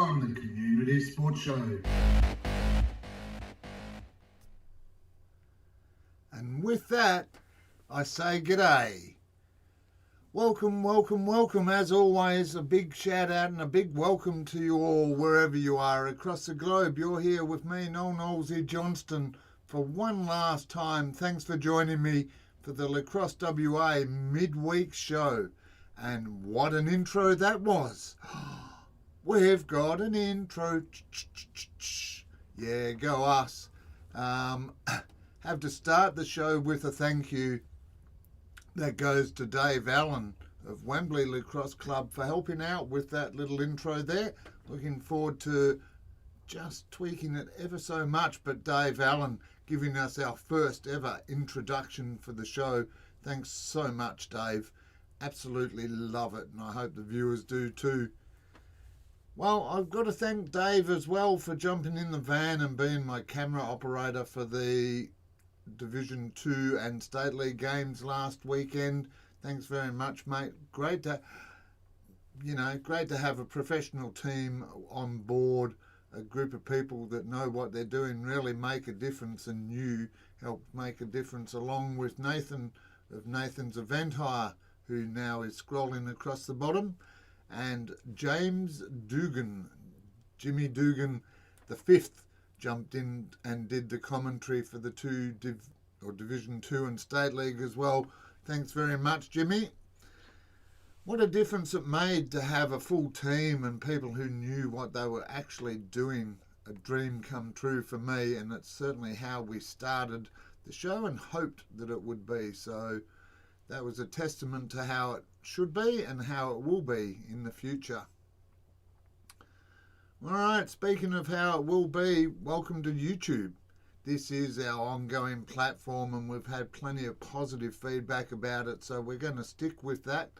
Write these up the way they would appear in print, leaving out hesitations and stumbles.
on the Community Sports Show. And with that, I say g'day. Welcome, welcome, welcome. As always, a big shout out and a big welcome to you all wherever you are across the globe. You're here with me, Noel Knowlesy Johnston, for one last time. Thanks for joining me for the Lacrosse WA Midweek show. And what an intro that was. We've got an intro. Yeah, go us. Have to start the show with a thank you that goes to Dave Allen of Wembley Lacrosse Club for helping out with that little intro there. Looking forward to just tweaking it ever so much, but Dave Allen giving us our first ever introduction for the show. Thanks so much, Dave. Absolutely love it, and I hope the viewers do too. Well, I've got to thank Dave as well for jumping in the van and being my camera operator for the Division 2 and State League games last weekend. Thanks very much, mate. Great to have a professional team on board, a group of people that know what they're doing, really make a difference, and you helped make a difference along with Nathan of Nathan's Event Hire, who now is scrolling across the bottom, and James Dugan, Jimmy Dugan the fifth, jumped in and did the commentary for the Division 2 and State League as well. Thanks very much, Jimmy. What a difference it made to have a full team and people who knew what they were actually doing. A dream come true for me, and it's certainly how we started the show and hoped that it would be. So that was a testament to how it should be and how it will be in the future. All right, speaking of how it will be, welcome to YouTube. This is our ongoing platform, and we've had plenty of positive feedback about it, so we're going to stick with that.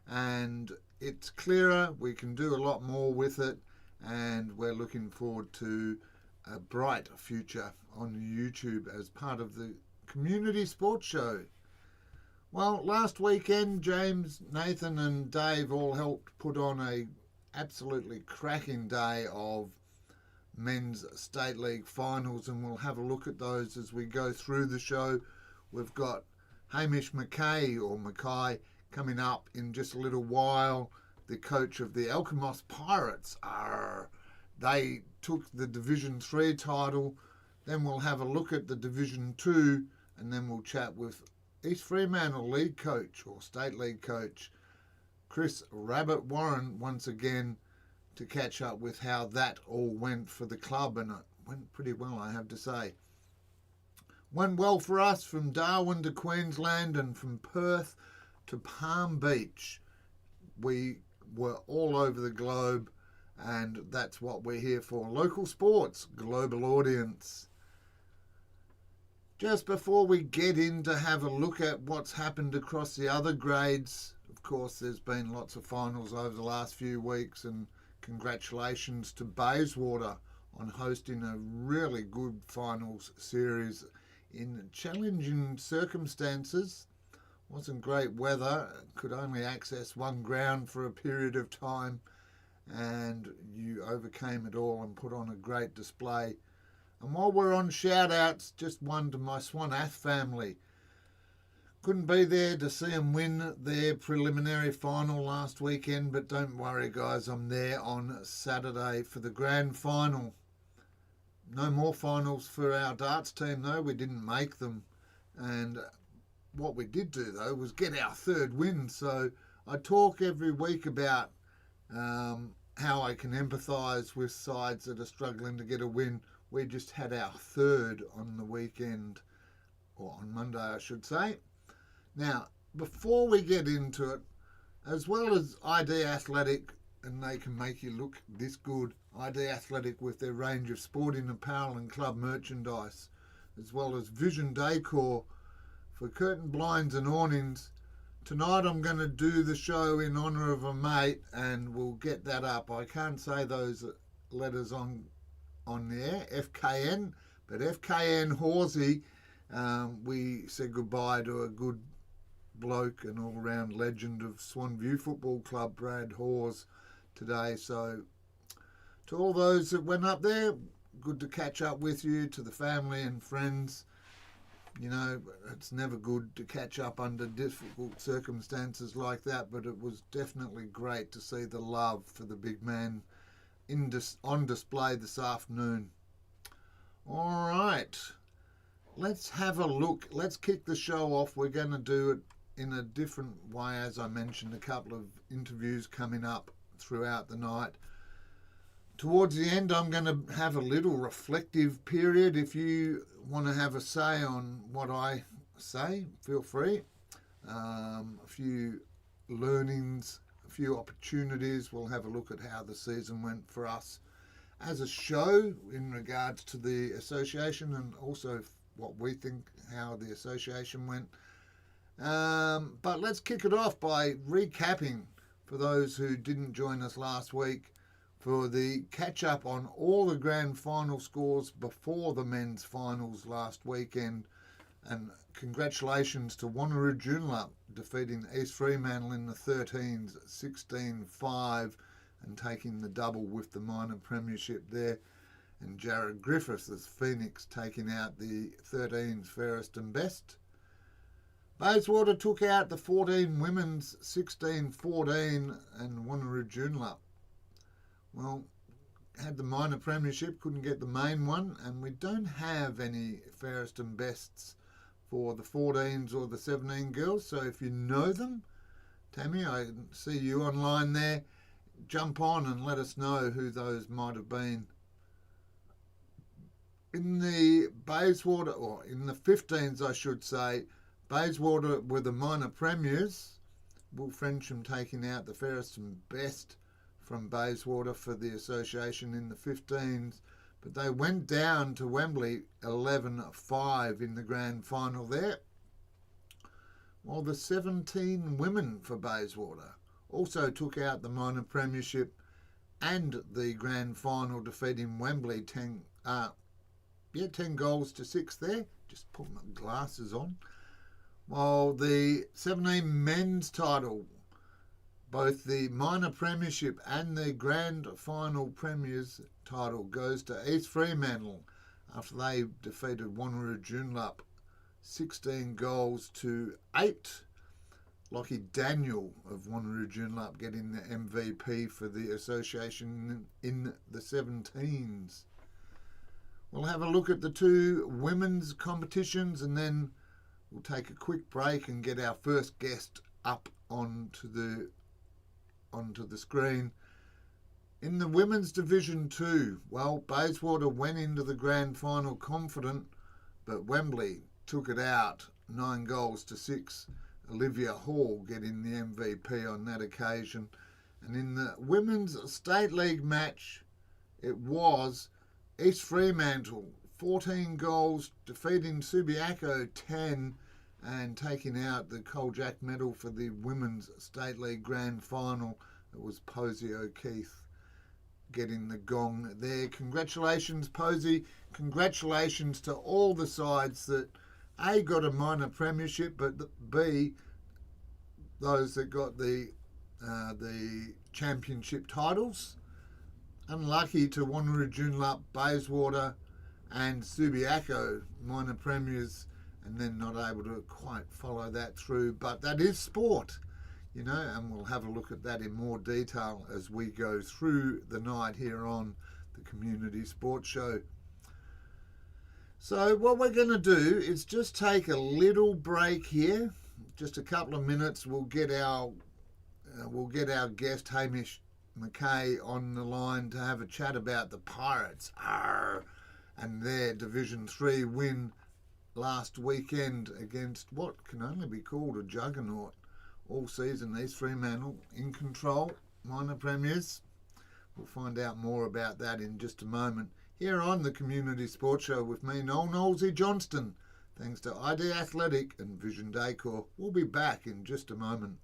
And it's clearer, we can do a lot more with it, and we're looking forward to a bright future on YouTube as part of the Community Sports Show. Well, last weekend, James, Nathan and Dave all helped put on a absolutely cracking day of men's State League finals, and we'll have a look at those as we go through the show. We've got Hamish Mackay coming up in just a little while, the coach of the Alkimos Pirates. They took the Division 3 title. Then we'll have a look at the Division 2, and then we'll chat with East Fremantle league coach or State League coach Chris Rabbit Warren once again to catch up with how that all went for the club, and it went pretty well, I have to say. Went well for us from Darwin to Queensland and from Perth to Palm Beach. We were all over the globe, and that's what we're here for. Local sports, global audience. Just before we get in to have a look at what's happened across the other grades, of course, there's been lots of finals over the last few weeks, and congratulations to Bayswater on hosting a really good finals series in challenging circumstances. Wasn't great weather, could only access one ground for a period of time, and you overcame it all and put on a great display. And while we're on shout-outs, just one to my Swanath family. Couldn't be there to see them win their preliminary final last weekend, but don't worry, guys, I'm there on Saturday for the grand final. No more finals for our darts team, though. We didn't make them. And what we did do, though, was get our third win. So I talk every week about how I can empathise with sides that are struggling to get a win. We just had our third on the weekend, or on Monday, I should say. Now, before we get into it, as well as ID Athletic, and they can make you look this good, ID Athletic with their range of sporting apparel and club merchandise, as well as Vision Decor for curtain blinds and awnings. Tonight I'm going to do the show in honour of a mate, and we'll get that up. I can't say those letters on there, FKN, but FKN Horsey, we said goodbye to a good bloke and all-round legend of Swan View Football Club, Brad Hawes, today. So To all those that went up there, good to catch up with you. To the family and friends, you know, it's never good to catch up under difficult circumstances like that, but it was definitely great to see the love for the big man on display this afternoon. All right, let's have a look. Let's kick the show off. We're going to do it in a different way. As I mentioned, a couple of interviews coming up throughout the night. Towards the end, I'm going to have a little reflective period. If you want to have a say on what I say, feel free. A few learnings, a few opportunities. We'll have a look at how the season went for us as a show in regards to the association, and also what we think how the association went. But let's kick it off by recapping for those who didn't join us last week for the catch-up on all the grand final scores before the men's finals last weekend. And congratulations to Wanneroo Joondalup defeating East Fremantle in the 13s 16-5 and taking the double with the minor premiership there. And Jared Griffiths as Phoenix taking out the 13s fairest and best. Bayswater took out the 14 women's 16-14 and Wanneroo Joondalup, well, had the minor premiership, couldn't get the main one, and we don't have any fairest and bests for the 14s or the 17 girls. So if you know them, Tammy, I see you online there, jump on and let us know who those might have been. In the Bayswater, or in the 15s I should say, Bayswater were the minor premiers. Will Frensham taking out the fairest and best from Bayswater for the association in the 15s, but they went down to Wembley 11-5 in the grand final there. While the 17 women for Bayswater also took out the minor premiership and the grand final, defeating Wembley 10 goals to 6 there. Just put my glasses on. While the 17 men's title, both the minor premiership and the grand final premiers title, goes to East Fremantle after they defeated Wanneroo Joondalup 16 goals to 8. Lockie Daniel of Wanneroo Joondalup getting the MVP for the association in the 17s. We'll have a look at the two women's competitions and then we'll take a quick break and get our first guest up onto the screen. In the women's division 2, well, Bayswater went into the grand final confident, but Wembley took it out 9 goals to 6. Olivia Hall getting the MVP on that occasion. And in the women's state league match, it was East Fremantle 14 goals, defeating Subiaco 10 and taking out the Coljack medal for the women's state league grand final. It was Posey O'Keefe getting the gong there. Congratulations, Posey. Congratulations to all the sides that A, got a minor premiership, but B, those that got the championship titles. Unlucky to Wanneroo Joondalup, Bayswater and Subiaco minor premiers, and then not able to quite follow that through. But that is sport, you know, and we'll have a look at that in more detail as we go through the night here on the Community Sports Show. So what we're going to do is just take a little break here, just a couple of minutes. We'll get our guest Hamish McKay on the line to have a chat about the Pirates and their Division 3 win last weekend against what can only be called a juggernaut all season. East Fremantle in control, minor premiers. We'll find out more about that in just a moment here on the Community Sports Show with me, Noel Knowlesy Johnston. Thanks to ID Athletic and Vision Decor. We'll be back in just a moment.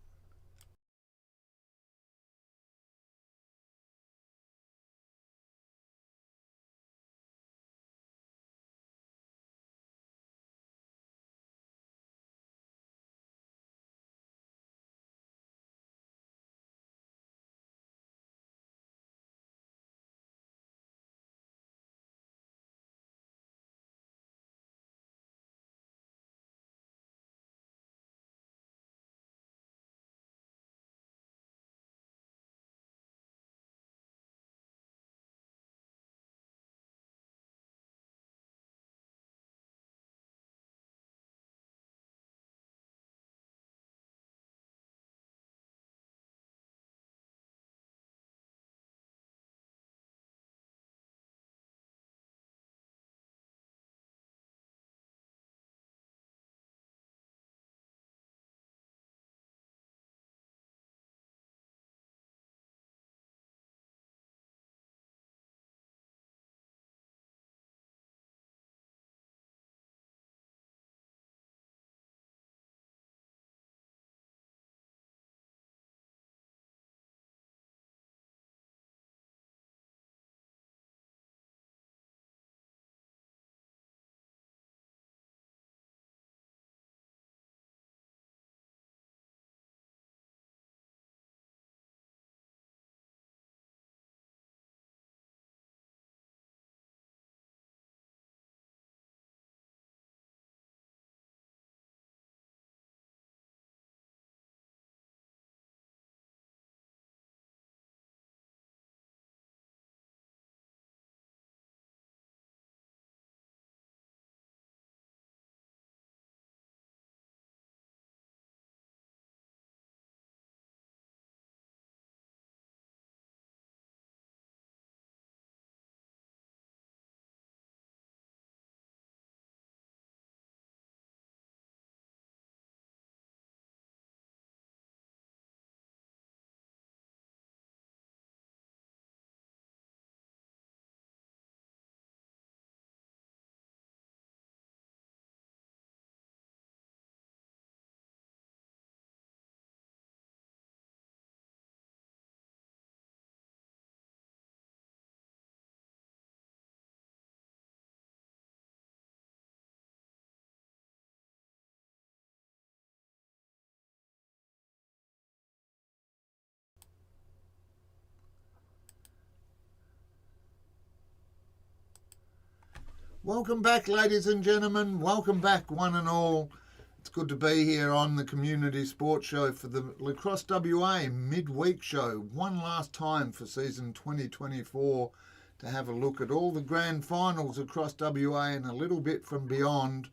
Welcome back, ladies and gentlemen. Welcome back, one and all. It's good to be here on the Community Sports Show for the Lacrosse WA Midweek Show. One last time for season 2024 to have a look at all the grand finals across WA and a little bit from beyond.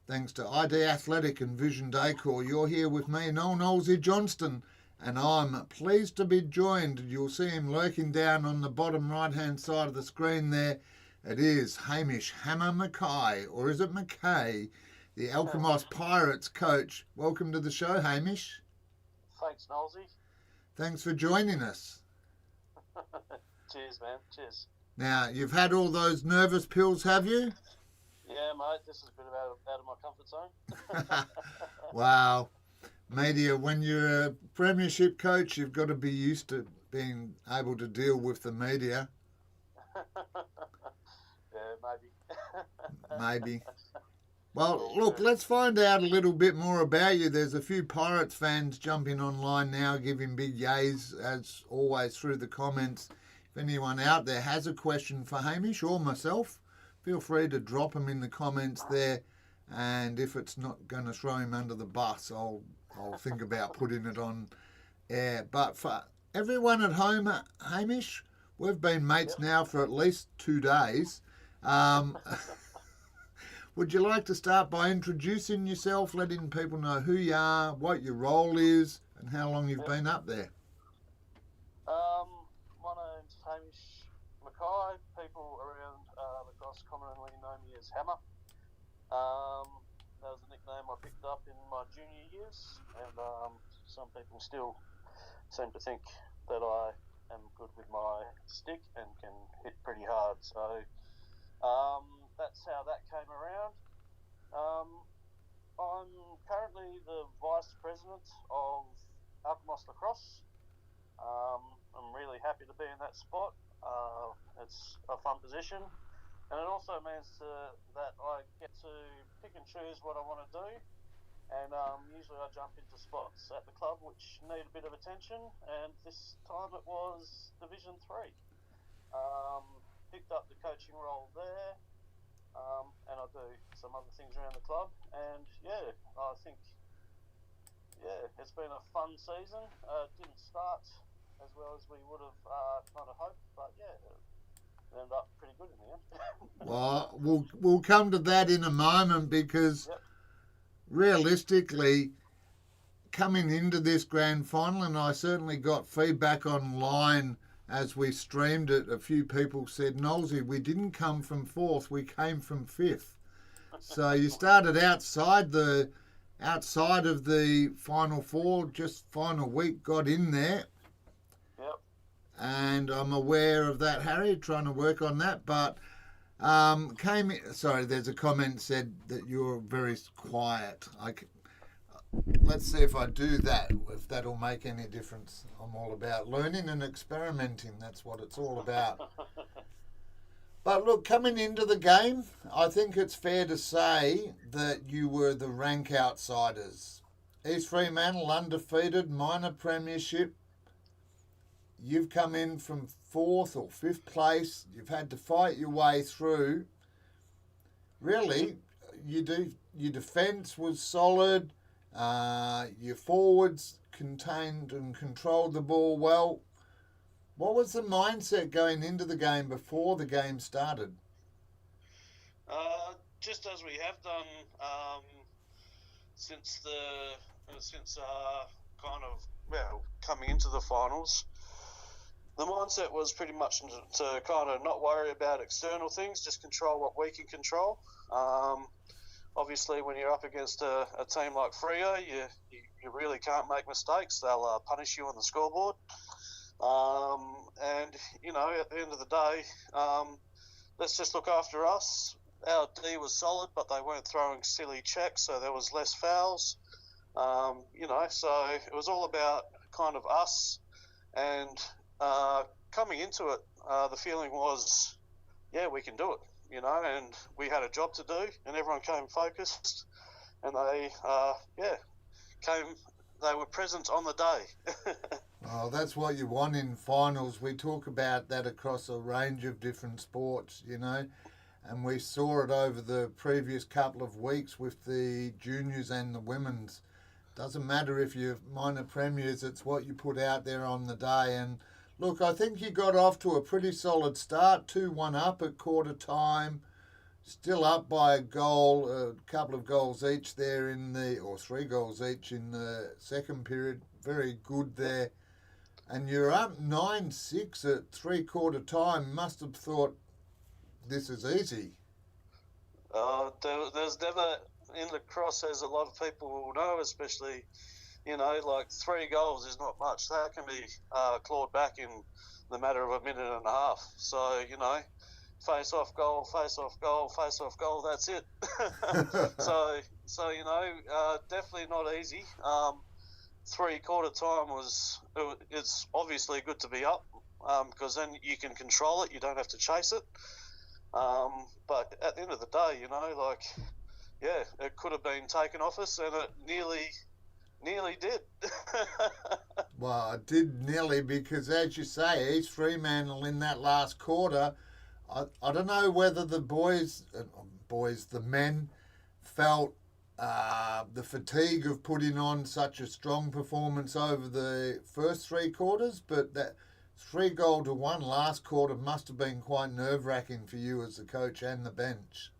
Thanks to ID Athletic and Vision Decor. You're here with me, Noel Knowlesy Johnston, and I'm pleased to be joined. You'll see him lurking down on the bottom right-hand side of the screen there. It is Hamish Hammer Mackay, or is it Mackay, the Alkimos Pirates coach. Welcome to the show, Hamish. Thanks, Knowlesy. Thanks for joining us. Cheers, man. Cheers. Now, you've had all those nervous pills, have you? Yeah, mate. This is a bit out of my comfort zone. Wow. Media, when you're a premiership coach, you've got to be used to being able to deal with the media. Yeah, maybe. Maybe. Well, look, let's find out a little bit more about you. There's a few Pirates fans jumping online now, giving big yays, as always, through the comments. If anyone out there has a question for Hamish or myself, feel free to drop them in the comments there. And if it's not going to throw him under the bus, I'll think about putting it on air. But for everyone at home, Hamish, we've been mates now for at least 2 days. Would you like to start by introducing yourself, letting people know who you are, what your role is, and how long you've been up there? My name's Hamish Mackay. People around Lacrosse commonly know me as Hammer. That was a nickname I picked up in my junior years, and some people still seem to think that I am good with my stick and can hit pretty hard. So that's how that came around. I'm currently the Vice President of Alkimos Lacrosse. I'm really happy to be in that spot. It's a fun position, and it also means that I get to pick and choose what I want to do, and usually I jump into spots at the club which need a bit of attention, and this time it was Division 3. Picked up the coaching role there, and I do some other things around the club, and I think it's been a fun season. It didn't start as well as we would have kind of hoped, but it ended up pretty good in the end. Well, we'll come to that in a moment because realistically, coming into this grand final, and I certainly got feedback online as we streamed it, a few people said, Knowlesy, we didn't come from 4th, we came from 5th. So you started outside of the final 4, just final week, got in there. Yep. And I'm aware of that, Harry, trying to work on that. But there's a comment said that you're very quiet. Let's see if I do that, if that'll make any difference. I'm all about learning and experimenting. That's what it's all about. But look, coming into the game, I think it's fair to say that you were the rank outsiders. East Fremantle undefeated, minor premiership. You've come in from 4th or 5th place. You've had to fight your way through. Really, your defence was solid. Your forwards contained and controlled the ball well. What was the mindset going into the game before the game started? Just as we have done since coming into the finals, the mindset was pretty much to kind of not worry about external things, just control what we can control. Obviously, when you're up against a team like Freo, you really can't make mistakes. They'll punish you on the scoreboard. And, at the end of the day, let's just look after us. Our D was solid, but they weren't throwing silly checks, so there was less fouls. So it was all about kind of us. And coming into it, the feeling was, we can do it. And we had a job to do, and everyone came focused, and they were present on the day. Oh, that's what you want in finals. We talk about that across a range of different sports, and we saw it over the previous couple of weeks with the juniors and the women's. Doesn't matter if you're minor premiers, it's what you put out there on the day. And look, I think you got off to a pretty solid start, 2-1 up at quarter time, still up by a goal, a couple of goals each there or 3 goals each in the second period. Very good there. And you're up 9-6 at 3/4 time. Must have thought this is easy. There's never, in lacrosse, there's a lot of people who will know, especially, like 3 goals is not much. That can be clawed back in the matter of a minute and a half. So, face-off goal, face-off goal, face-off goal, that's it. so definitely not easy. 3/4 time it's obviously good to be up, because then you can control it, you don't have to chase it. But at the end of the day, it could have been taken off us, and it nearly did. Well, it did nearly, because as you say, East Fremantle in that last quarter, I don't know whether the the men felt the fatigue of putting on such a strong performance over the first 3 quarters, but that 3-1 last quarter must have been quite nerve-wracking for you as the coach and the bench.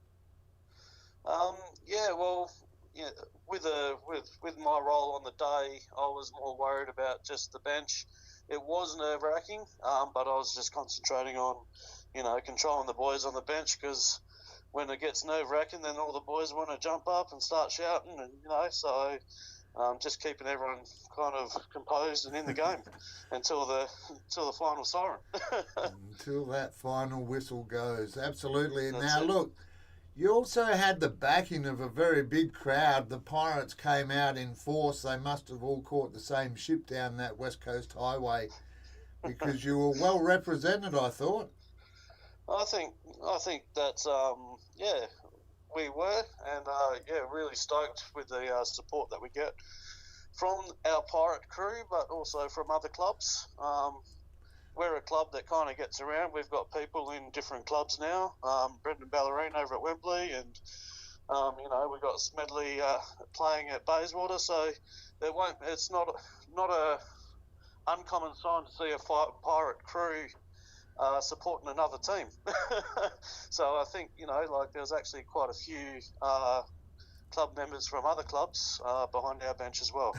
With my role on the day, I was more worried about just the bench. It was nerve-wracking, but I was just concentrating on, controlling the boys on the bench, because when it gets nerve-wracking, then all the boys want to jump up and start shouting, and so just keeping everyone kind of composed and in the game until the final siren. Until that final whistle goes, absolutely. That's now it. Look, you also had the backing of a very big crowd. The Pirates came out in force. They must have all caught the same ship down that West Coast highway, because you were well represented, I thought. I think that's we were, and really stoked with the support that we get from our Pirate crew, but also from other clubs. We're a club that kind of gets around. We've got people in different clubs now. Brendan Ballerine over at Wembley, and we've got Smedley playing at Bayswater. So it's not a uncommon sign to see a Pirate crew supporting another team. So I think, there's actually quite a few club members from other clubs behind our bench as well.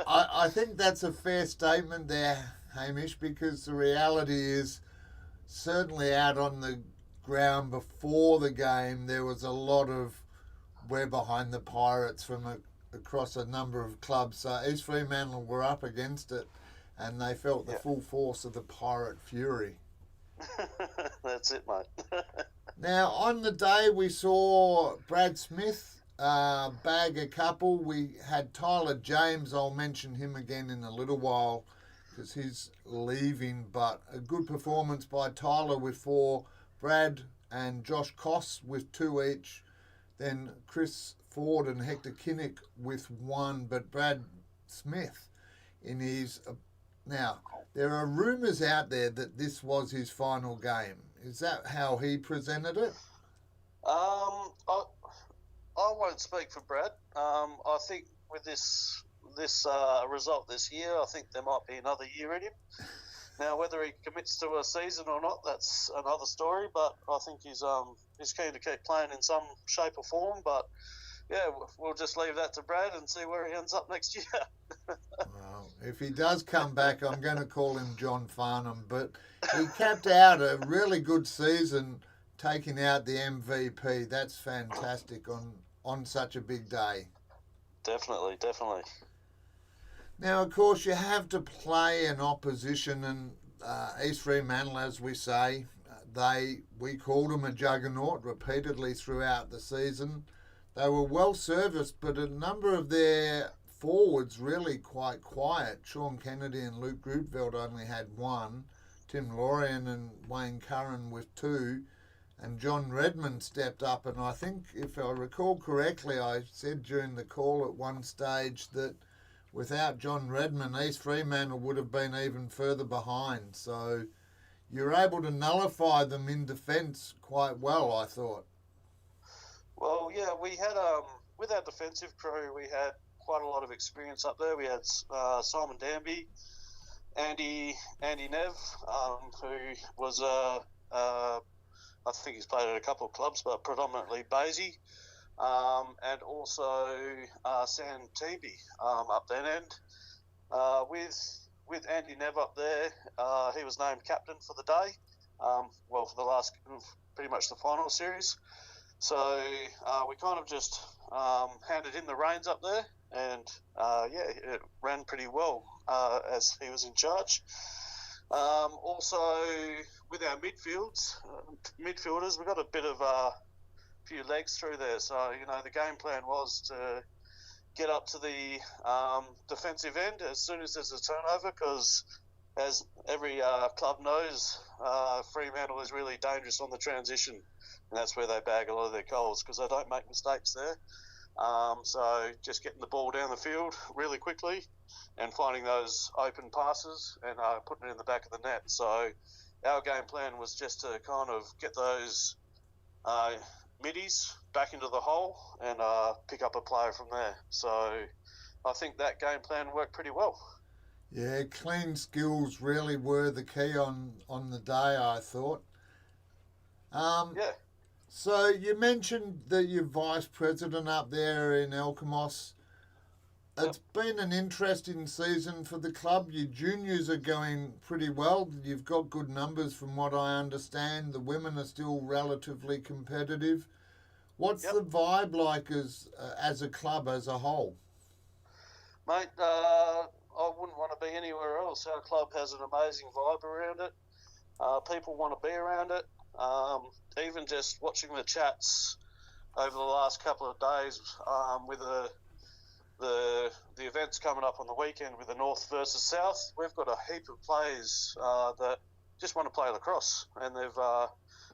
I think that's a fair statement there, Hamish, because the reality is, certainly out on the ground before the game, there was a lot of "we're behind the Pirates" from across a number of clubs. So East Fremantle were up against it, and they felt the full force of the Pirate fury. That's it, mate. Now, on the day, we saw Brad Smith bag a couple. We had Tyler James. I'll mention him again in a little while because he's leaving, but a good performance by Tyler with 4, Brad and Josh Koss with 2 each, then Chris Ford and Hector Kinnick with 1, but Brad Smith in his... Now, there are rumours out there that this was his final game. Is that how he presented it? I won't speak for Brad. I think with this result this year, I think there might be another year in him. Now, whether he commits to a season or not, that's another story. But I think he's keen to keep playing in some shape or form. But yeah, we'll just leave that to Brad and see where he ends up next year. Well, if he does come back, I'm going to call him John Farnham. But he capped out a really good season, taking out the MVP. That's fantastic on such a big day. Definitely. Now, of course, you have to play an opposition, and East Fremantle, as we say, we called them a juggernaut repeatedly throughout the season. They were well serviced, but a number of their forwards really quite quiet. Sean Kennedy and Luke Groupveld only had 1. Tim Lorien and Wayne Curran with 2. And John Redmond stepped up, and I think, if I recall correctly, I said during the call at one stage that without John Redmond, East Fremantle would have been even further behind. So you're able to nullify them in defence quite well, I thought. Well, yeah, we had with our defensive crew, we had quite a lot of experience up there. We had Simon Danby, Andy Nev, who was I think he's played at a couple of clubs, but predominantly Basie, and also Sam Teeby up that end. With Andy Nev up there, he was named captain for the day. For the last, pretty much the final series. So we kind of just handed in the reins up there, and it ran pretty well as he was in charge. Also, with our midfielders, we got a bit of a few legs through there. So the game plan was to get up to the defensive end as soon as there's a turnover, because as every club knows, Fremantle is really dangerous on the transition, and that's where they bag a lot of their goals, because they don't make mistakes there. So just getting the ball down the field really quickly and finding those open passes and putting it in the back of the net. So our game plan was just to kind of get those middies back into the hole and pick up a player from there. So I think that game plan worked pretty well. Yeah, clean skills really were the key on the day, I thought. Yeah. So you mentioned that you're vice president up there in Alkimos. It's been an interesting season for the club. Your juniors are going pretty well. You've got good numbers from what I understand. The women are still relatively competitive. What's the vibe like as a club as a whole? Mate, I wouldn't want to be anywhere else. Our club has an amazing vibe around it. People want to be around it. Even just watching the chats over the last couple of days with the events coming up on the weekend with the North versus South, we've got a heap of players that just want to play lacrosse, and they've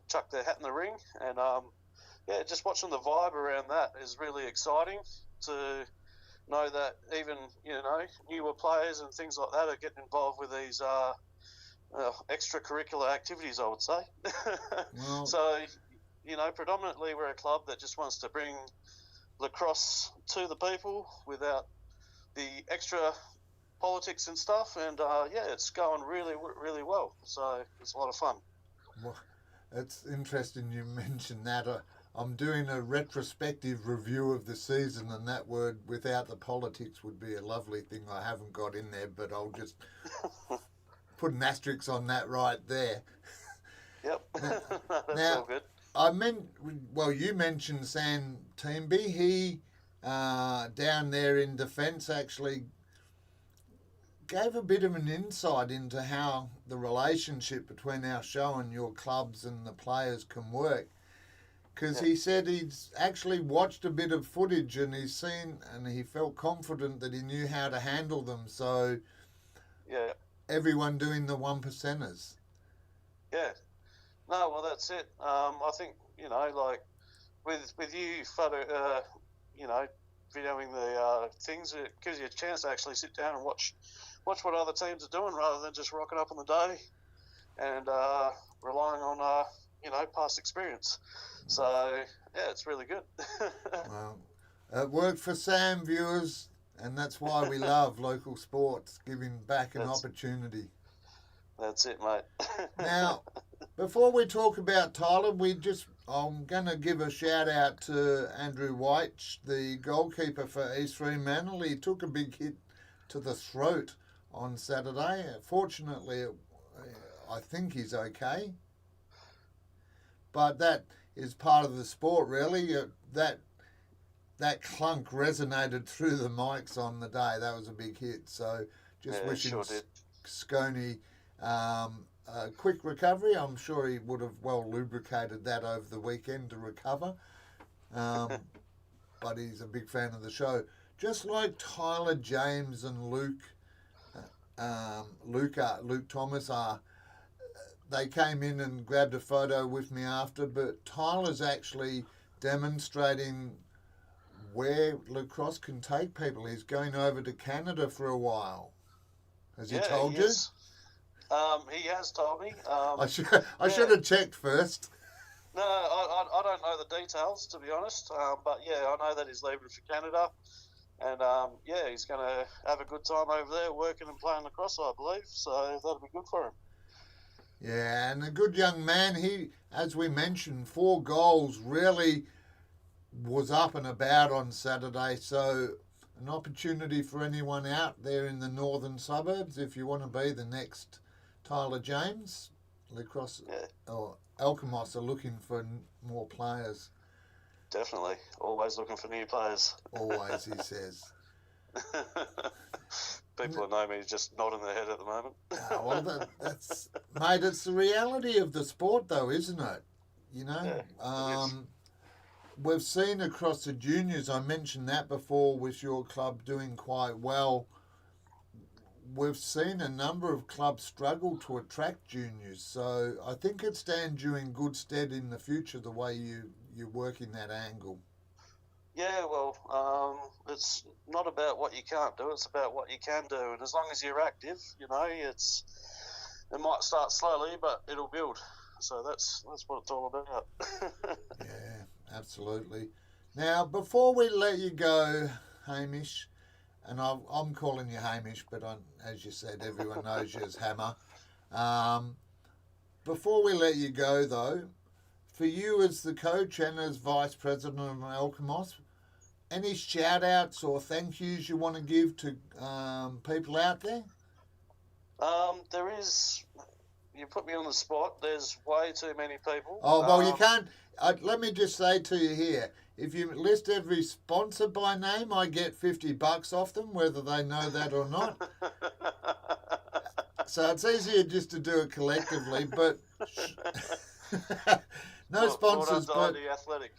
chucked their hat in the ring. And just watching the vibe around that is really exciting to know that even newer players and things like that are getting involved with these extracurricular activities, I would say. Well, So, predominantly we're a club that just wants to bring lacrosse to the people without the extra politics and stuff, and it's going really, really well. So it's a lot of fun. well, it's interesting you mentioned that. I'm doing a retrospective review of the season, and that word "without the politics" would be a lovely thing. I haven't got in there, but I'll just put an asterisk on that right there. Yep. That's Now, all good. You mentioned Sam Teemby. He, down there in defence, actually gave a bit of an insight into how the relationship between our show and your clubs and the players can work. Because he said he's actually watched a bit of footage and he's seen and he felt confident that he knew how to handle them. So, everyone doing the 1%ers. Yeah. No, well, that's it. I think, like with you videoing the things, it gives you a chance to actually sit down and watch what other teams are doing rather than just rocking up on the day and relying on, past experience. So, it's really good. Well, it worked for Sam, viewers, and that's why we love local sports, giving back an opportunity. That's it, mate. Now, before we talk about Tyler, I'm going to give a shout out to Andrew White, the goalkeeper for East Fremantle. He took a big hit to the throat on Saturday. Fortunately, I think he's okay. But that is part of the sport, really. That clunk resonated through the mics on the day. That was a big hit. So just wishing Sconey a quick recovery. I'm sure he would have well lubricated that over the weekend to recover. But he's a big fan of the show. Just like Tyler James and Luke Thomas are. They came in and grabbed a photo with me after, but Tyler's actually demonstrating where lacrosse can take people. He's going over to Canada for a while. Has he told you? He has told me. I should have checked first. No, I don't know the details, to be honest. But yeah, I know that he's leaving for Canada. And yeah, he's going to have a good time over there working and playing lacrosse, I believe. So that'll be good for him. Yeah, and a good young man. He, as we mentioned, 4 goals, really was up and about on Saturday. So an opportunity for anyone out there in the northern suburbs if you want to be the next Tyler James. Lacrosse or Alkimos are looking for more players. Definitely. Always looking for new players. Always, he says. People that know me just nodding their head at the moment. Well, that's, mate, it's the reality of the sport, though, isn't it? You know? Yeah, we've seen across the juniors, I mentioned that before, with your club doing quite well. We've seen a number of clubs struggle to attract juniors, so I think it stands you in good stead in the future, the way you work in that angle. Yeah, well, it's not about what you can't do, it's about what you can do. And as long as you're active, you know, it might start slowly, but it'll build. So that's what it's all about. Yeah, absolutely. Now, before we let you go, Hamish, and I'm calling you Hamish, but as you said, everyone knows you as Hammer. Before we let you go, though, for you as the coach and as vice president of Alkimos, any shout-outs or thank yous you want to give to people out there? There is. You put me on the spot. There's way too many people. Oh, well, you can't. Let me just say to you here, if you list every sponsor by name, I get $50 off them, whether they know that or not. So it's easier just to do it collectively, but no sponsors. But athletic.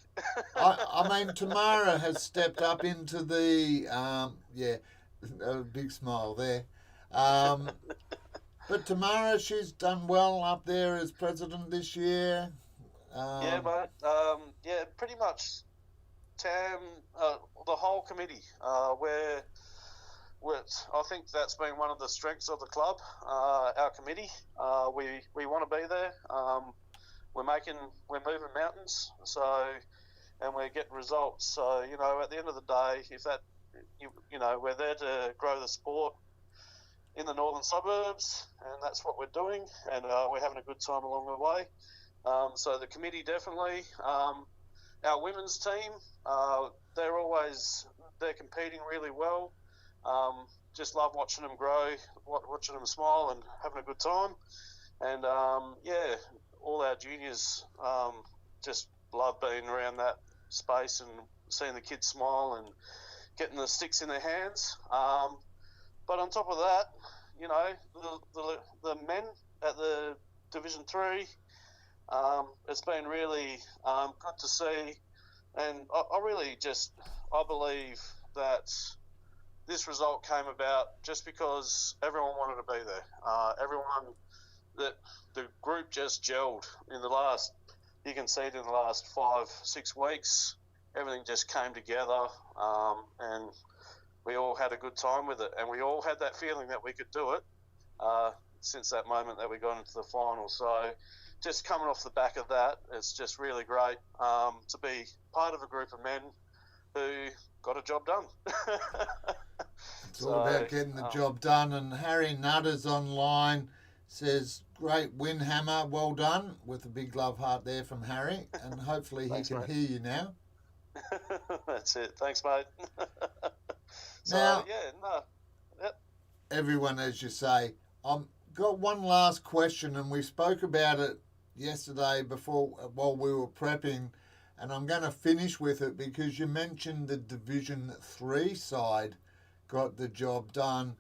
I mean, Tamara has stepped up into the a big smile there. But Tamara, she's done well up there as president this year. Yeah, mate. Yeah, pretty much. Tam, the whole committee, I think that's been one of the strengths of the club. Our committee, we want to be there. We're moving mountains. So, and we're getting results. So, you know, at the end of the day, if that, you know, we're there to grow the sport in the northern suburbs, and that's what we're doing, and we're having a good time along the way. So the committee definitely. Our women's team, they're competing really well. Just love watching them grow, watching them smile and having a good time. And yeah, all our juniors just love being around that space and seeing the kids smile and getting the sticks in their hands. But on top of that, you know, the men at the Division 3, it's been really good to see. And I believe that this result came about just because everyone wanted to be there. The group just gelled in the last, you can see it in the last 5-6 weeks. Everything just came together, and we all had a good time with it, and we all had that feeling that we could do it since that moment that we got into the final. So just coming off the back of that, it's just really great to be part of a group of men who got a job done. It's all about getting the job done. And Harry Nutter's online says, great win, Hammer, well done, with a big love heart there from Harry, and hopefully he can hear you now. That's it. Thanks, mate. Now, Yep. Everyone, as you say, I've got one last question, and we spoke about it yesterday while we were prepping, and I'm going to finish with it because you mentioned the Division 3 side got the job done.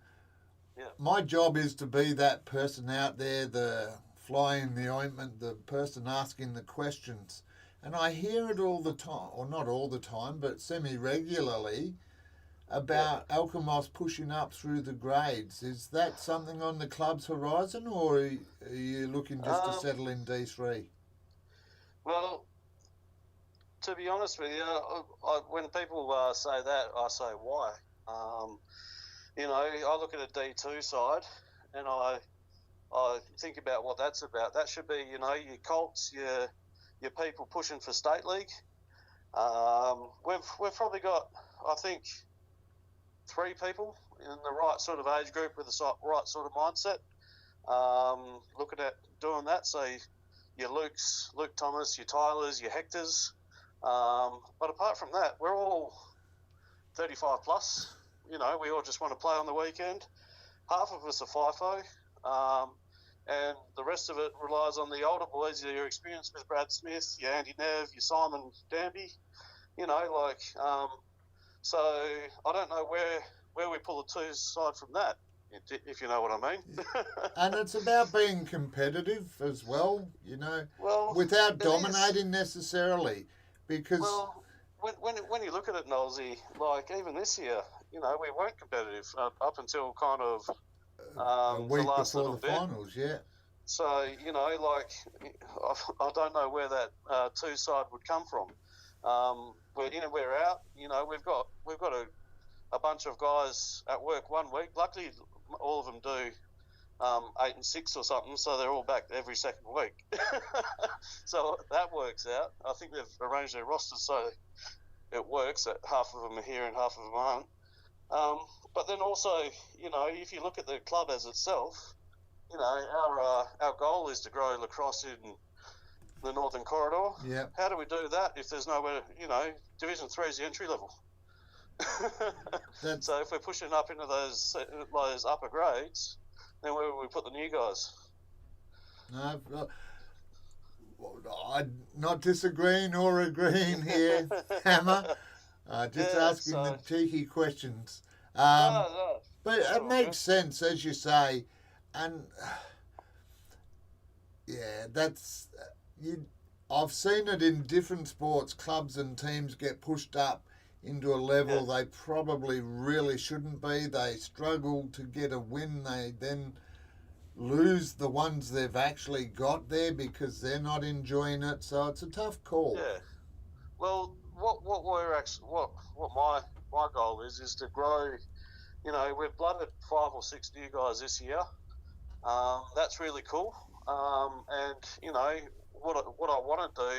Yeah. My job is to be that person out there, the fly in the ointment, the person asking the questions. And I hear it all the time, or not all the time, but semi-regularly, about Alkimos pushing up through the grades. Is that something on the club's horizon, or are you looking just to settle in D3? Well, to be honest with you, when people say that, I say why. You know, I look at a D2 side, and I I think about what that's about. That should be, your Colts, your people pushing for state league. We've probably got, I think, 3 people in the right sort of age group with the right sort of mindset. Looking at doing that, so your Luke Thomas, your Tylers, your Hectors. But apart from that, we're all 35 plus. We all just want to play on the weekend. Half of us are FIFO, and the rest of it relies on the older boys, your experience with Brad Smith, your Andy Nev, your Simon Danby. So I don't know where we pull the two aside from that, if you know what I mean. And it's about being competitive as well, well, without dominating necessarily, because... Well, when you look at it, Nolsey, like even this year, we weren't competitive up until kind of a week the last before little the bit. finals, yeah. So, I don't know where that 2 side would come from. We're in and we're out. We've got a bunch of guys at work one week. Luckily, all of them do 8 and 6 or something, so they're all back every second week. So that works out. I think they've arranged their rosters so it works that half of them are here and half of them aren't. But then also, if you look at the club as itself, our goal is to grow lacrosse in the Northern Corridor. Yeah. How do we do that if there's nowhere? Division 3 is the entry level. So if we're pushing up into those upper grades, then where will we put the new guys? No, I'm not disagreeing or agreeing here, Hammer. Just asking the cheeky questions. No. But it makes sense, as you say, and yeah, that's I've seen it in different sports. Clubs and teams get pushed up into a level they probably really shouldn't be. They struggle to get a win. They then lose the ones they've actually got there because they're not enjoying it. So it's a tough call. Yeah. Well, what my goal is to grow. We've blooded 5 or 6 new guys this year. That's really cool. And what I want to do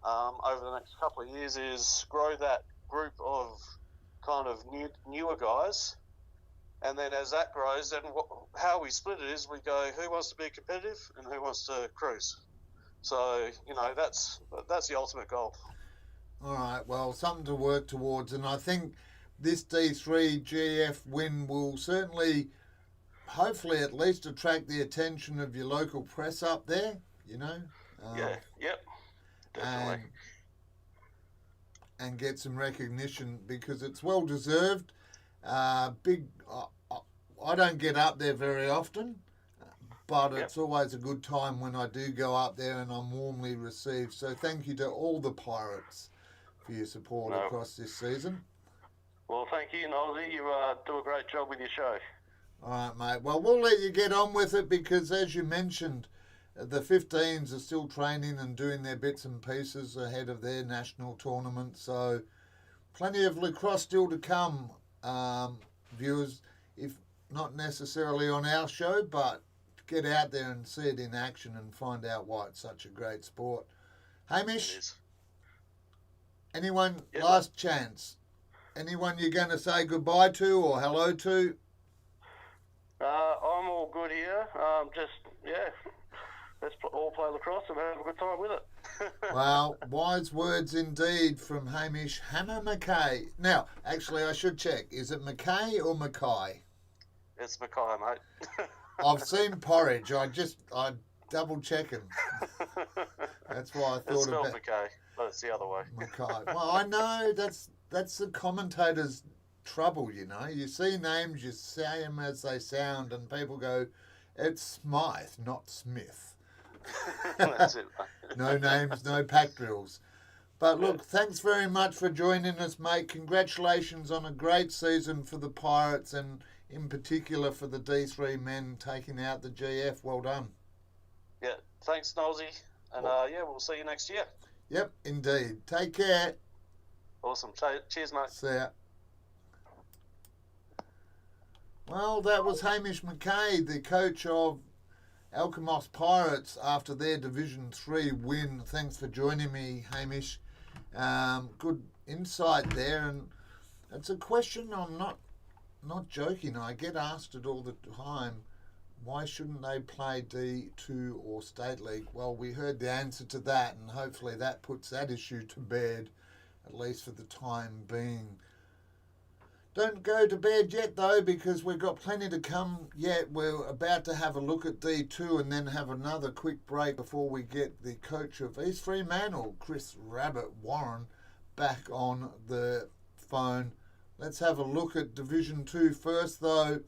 over the next couple of years is grow that group of kind of newer guys, and then as that grows, then how we split it is we go who wants to be competitive and who wants to cruise. So that's the ultimate goal. All right, well, something to work towards, and I think this D3 GF win will certainly, hopefully, at least attract the attention of your local press up there. Definitely. And get some recognition because it's well deserved. I don't get up there very often, but it's always a good time when I do go up there and I'm warmly received. So thank you to all the Pirates for your support across this season. Well, thank you, Nosey. You do a great job with your show. All right, mate. Well, we'll let you get on with it because, as you mentioned, the 15s are still training and doing their bits and pieces ahead of their national tournament. So plenty of lacrosse still to come, viewers, if not necessarily on our show, but get out there and see it in action and find out why it's such a great sport. Hamish, anyone, last chance? Anyone you're going to say goodbye to or hello to? I'm all good here. Let's all play lacrosse and have a good time with it. Well, wise words indeed from Hamish Hammer Mackay. Now, actually, I should check. Is it Mackay or Mackay? It's Mackay, mate. I've seen porridge. I double checking. That's why I thought it's about Mackay, but it's the other way. Mackay. Well, I know that's the commentator's trouble. You see names, you say them as they sound, and people go, "It's Smythe, not Smith." That's it, mate. No names, no pack drills. But look, thanks very much for joining us, mate. Congratulations on a great season for the Pirates and in particular for the D3 men taking out the GF. Well done. Yeah, thanks, Nosey. And we'll see you next year. Yep, indeed. Take care. Awesome. Cheers, mate. See ya. Well, that was Hamish Mackay, the coach of Alkimos Pirates after their Division 3 win. Thanks for joining me, Hamish. Good insight there, and it's a question I'm not joking. I get asked it all the time. Why shouldn't they play D2 or State League? Well, we heard the answer to that, and hopefully that puts that issue to bed, at least for the time being. Don't go to bed yet, though, because we've got plenty to come yet. We're about to have a look at D2 and then have another quick break before we get the coach of East Fremantle, Chris Rabbit Warren, back on the phone. Let's have a look at Division 2 first, though.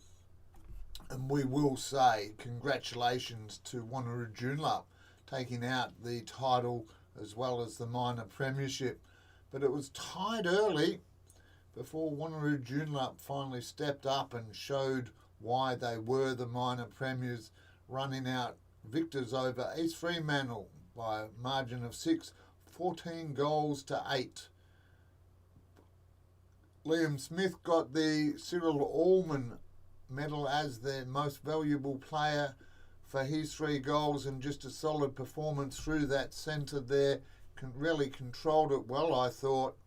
And we will say congratulations to Wanneroo Joondalup taking out the title as well as the minor premiership. But it was tied early before Wanneroo Joondalup finally stepped up and showed why they were the minor premiers, running out victors over East Fremantle by a margin of 6, 14 goals to 8. Liam Smith got the Cyril Allman medal as the most valuable player for his 3 goals, and just a solid performance through that centre there. Really controlled it well, I thought.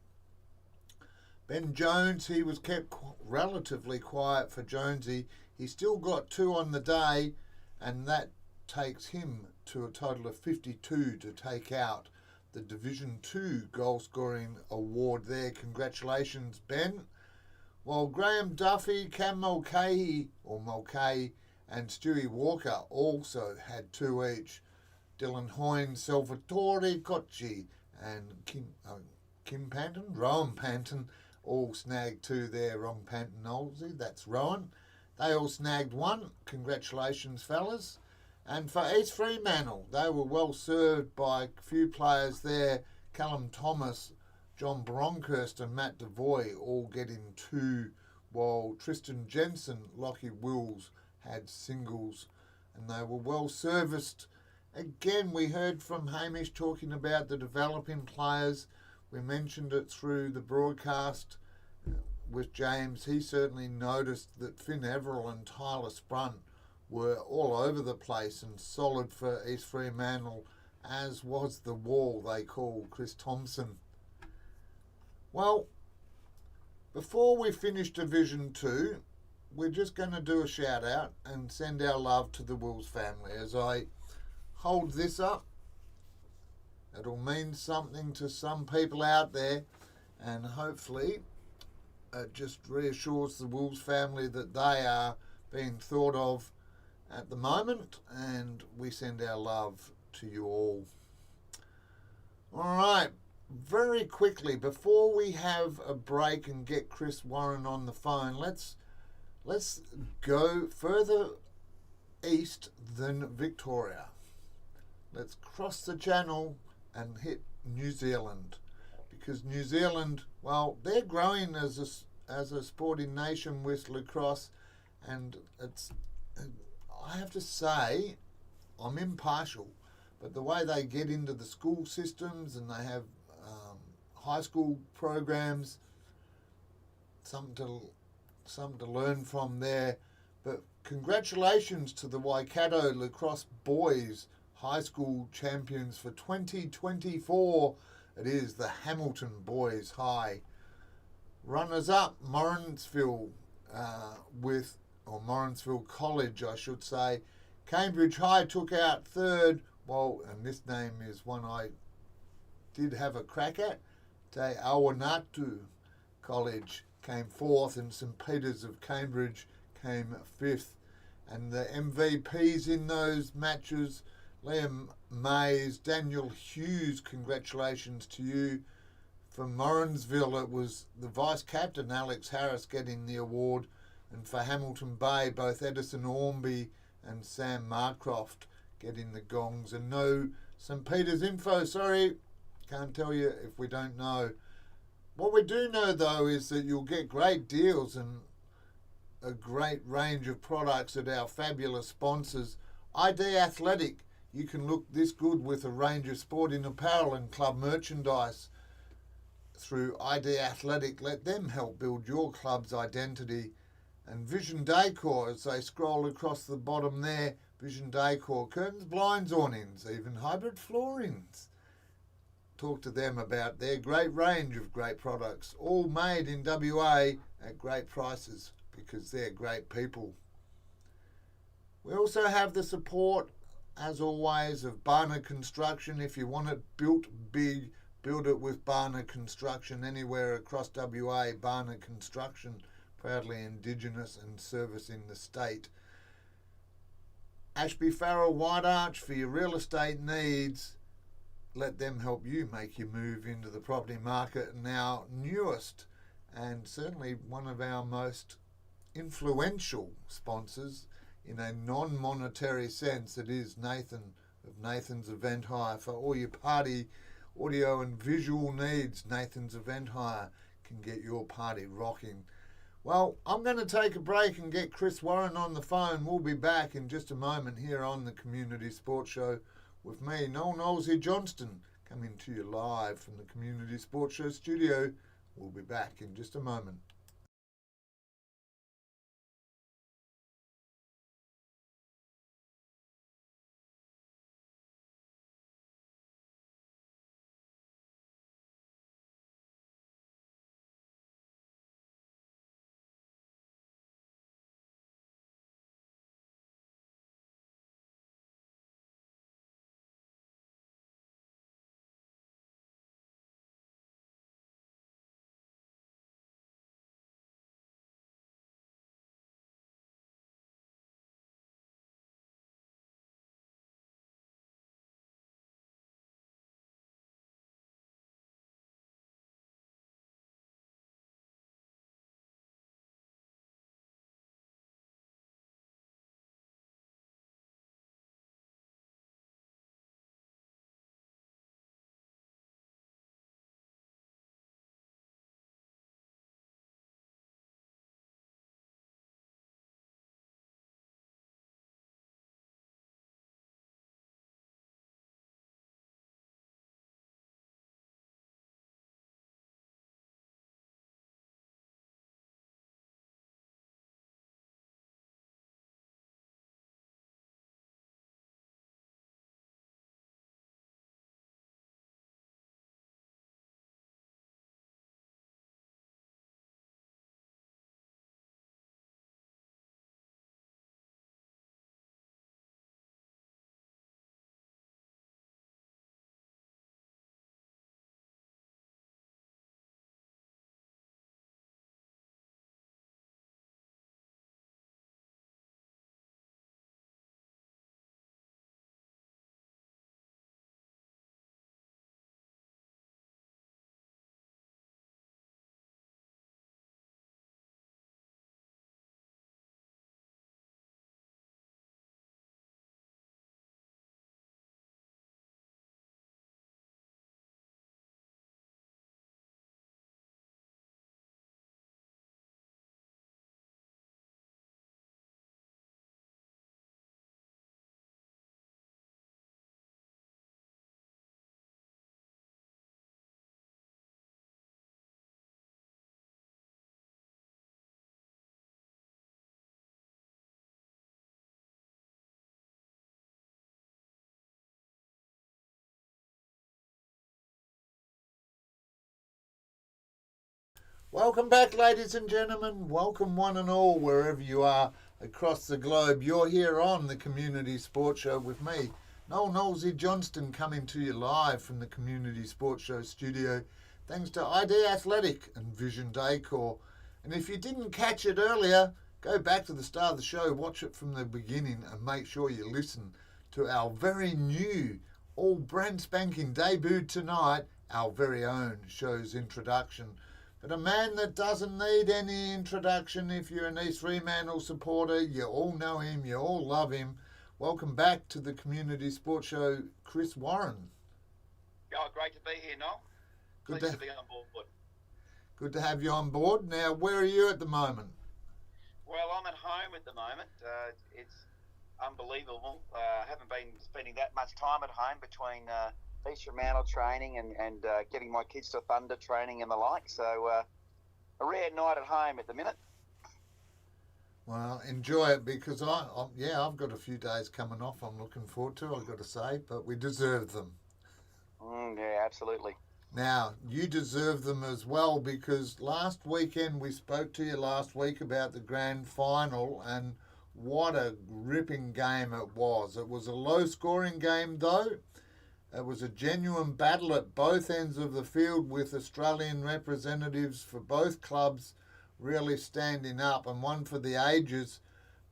Ben Jones, he was kept relatively quiet for Jonesy. He still got 2 on the day, and that takes him to a total of 52 to take out the Division 2 goal scoring award there. Congratulations, Ben. While Graham Duffy, Cam Mulcahy, and Stewie Walker also had 2 each. Dylan Hoyne, Salvatore Cocci, and Rowan Panton all snagged 2 there. Wrong Panton Olsey, that's Rowan. They all snagged 1. Congratulations, fellas. And for East Fremantle, they were well served by a few players there. Callum Thomas, John Bronkhurst and Matt Devoy all getting 2, while Tristan Jensen, Lockie Wills had singles, and they were well serviced. Again, we heard from Hamish talking about the developing players. We mentioned it through the broadcast with James. He certainly noticed that Finn Everell and Tyler Sprunt were all over the place and solid for East Fremantle, as was the wall they call Chris Thompson. Well, before we finish Division 2, we're just going to do a shout out and send our love to the Wills family. As I hold this up, it'll mean something to some people out there, and hopefully it just reassures the Wills family that they are being thought of at the moment, and we send our love to you all. All right, very quickly, before we have a break and get Chris Warren on the phone, let's go further east than Victoria. Let's cross the channel and hit New Zealand, because New Zealand, well, they're growing as a sporting nation with lacrosse, and it's, I have to say, I'm impartial, but the way they get into the school systems and they have high school programs, something to learn from there. But congratulations to the Waikato Lacrosse Boys High School champions for 2024. It is the Hamilton Boys High. Runners up, Morrinsville Morrinsville College, I should say. Cambridge High took out 3rd. Well, and this name is one I did have a crack at. Te Awanatu College came 4th, and St Peter's of Cambridge came 5th. And the MVPs in those matches, Liam Mays, Daniel Hughes, congratulations to you. For Morrinsville, it was the vice-captain, Alex Harris, getting the award. And for Hamilton Bay, both Edison Ormby and Sam Marcroft getting the gongs. And no St Peter's info, sorry, can't tell you if we don't know. What we do know, though, is that you'll get great deals and a great range of products at our fabulous sponsors. ID Athletic, you can look this good with a range of sporting apparel and club merchandise through ID Athletic. Let them help build your club's identity. And Vision Decor, as they scroll across the bottom there, Vision Decor, curtains, blinds, awnings, even hybrid floorings. Talk to them about their great range of great products, all made in WA at great prices because they're great people. We also have the support, as always, of Barna Construction. If you want it built big, build it with Barna Construction anywhere across WA. Barna Construction, proudly Indigenous and servicing the state. Ashby Farrell White Arch for your real estate needs. Let them help you make your move into the property market. And our newest and certainly one of our most influential sponsors in a non-monetary sense, it is Nathan of Nathan's Event Hire. For all your party audio and visual needs, Nathan's Event Hire can get your party rocking. Well, I'm going to take a break and get Chris Warren on the phone. We'll be back in just a moment here on the Community Sports Show with me, Noel Knowlesy Johnston, coming to you live from the Community Sports Show studio. We'll be back in just a moment. Welcome back, ladies and gentlemen. Welcome one and all, wherever you are across the globe. You're here on the Community Sports Show with me, Noel Knowlesy Johnston, coming to you live from the Community Sports Show studio, thanks to ID Athletic and Vision Decor. And if you didn't catch it earlier, go back to the start of the show, watch it from the beginning, and make sure you listen to our very new, all brand spanking debut tonight, our very own show's introduction. But a man that doesn't need any introduction. If you're an East Fremantle supporter, you all know him, you all love him. Welcome back to the Community Sports Show, Chris Warren. Oh, great to be here, Noel. Pleased to be on board. Good to have you on board. Now, where are you at the moment? Well, I'm at home at the moment. It's unbelievable. Haven't been spending that much time at home between East Fremantle training and getting my kids to Thunder training and the like. So a rare night at home at the minute. Well, enjoy it because I've got a few days coming off. I'm looking forward to. I've got to say, but we deserve them. Yeah, absolutely. Now, you deserve them as well because last weekend we spoke to you last week about the grand final and what a gripping game it was. It was a low-scoring game though. It was a genuine battle at both ends of the field with Australian representatives for both clubs really standing up, and one for the ages,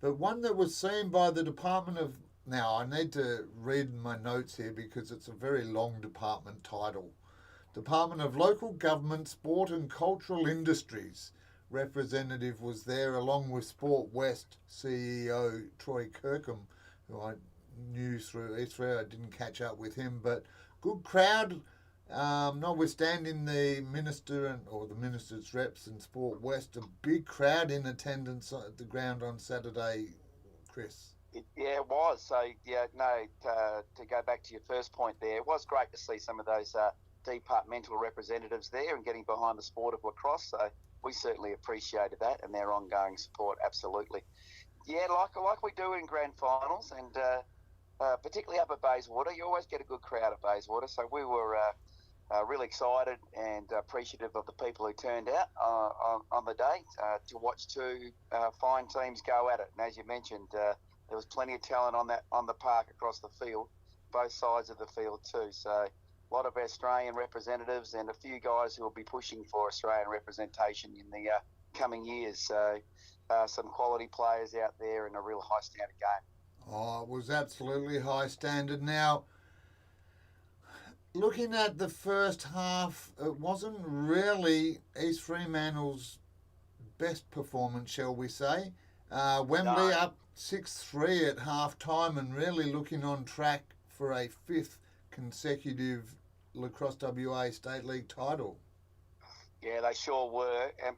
but one that was seen by the Department of... Now, I need to read my notes here because it's a very long department title. Department of Local Government, Sport and Cultural Industries representative was there along with Sport West CEO Troy Kirkham, who I knew through Israel. I didn't catch up with him, but good crowd, notwithstanding the minister or the minister's reps and Sport West, a big crowd in attendance at the ground on Saturday, Chris. Yeah, it was. So, to go back to your first point there, it was great to see some of those departmental representatives there and getting behind the sport of lacrosse. So we certainly appreciated that and their ongoing support, absolutely. Yeah, like we do in grand finals, and particularly up at Bayswater, you always get a good crowd at Bayswater. So we were really excited and appreciative of the people who turned out on the day to watch two fine teams go at it. And as you mentioned, there was plenty of talent on the park across the field, both sides of the field too. So a lot of Australian representatives and a few guys who will be pushing for Australian representation in the coming years. So some quality players out there in a real high standard game. Oh, it was absolutely high standard. Now, looking at the first half, it wasn't really East Fremantle's best performance, shall we say. Wembley up 6-3 at half time and really looking on track for a fifth consecutive Lacrosse WA State League title. Yeah, they sure were. And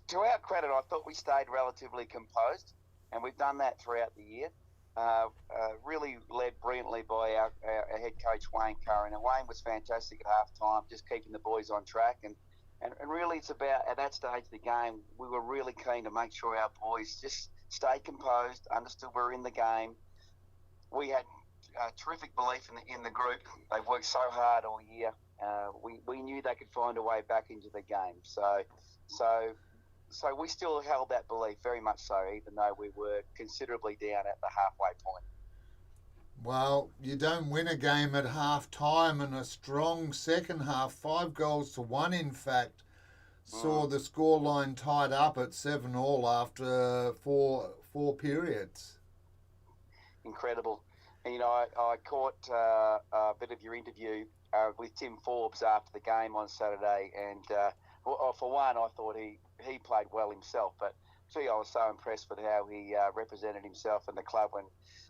to our credit, I thought we stayed relatively composed, and we've done that throughout the year. Really led brilliantly by our head coach, Wayne Curran. And Wayne was fantastic at half time, just keeping the boys on track. And really it's about, at that stage of the game, we were really keen to make sure our boys just stayed composed, understood we were in the game. We had terrific belief in the group. They've worked so hard all year. We knew they could find a way back into the game. So we still held that belief very much so, even though we were considerably down at the halfway point. Well, you don't win a game at half time, and a strong second half, 5-1 in fact, saw the scoreline tied up at 7-all after four periods. Incredible. And, I caught a bit of your interview with Tim Forbes after the game on Saturday, and for one, I thought he played well himself, but gee, I was so impressed with how he represented himself and the club, and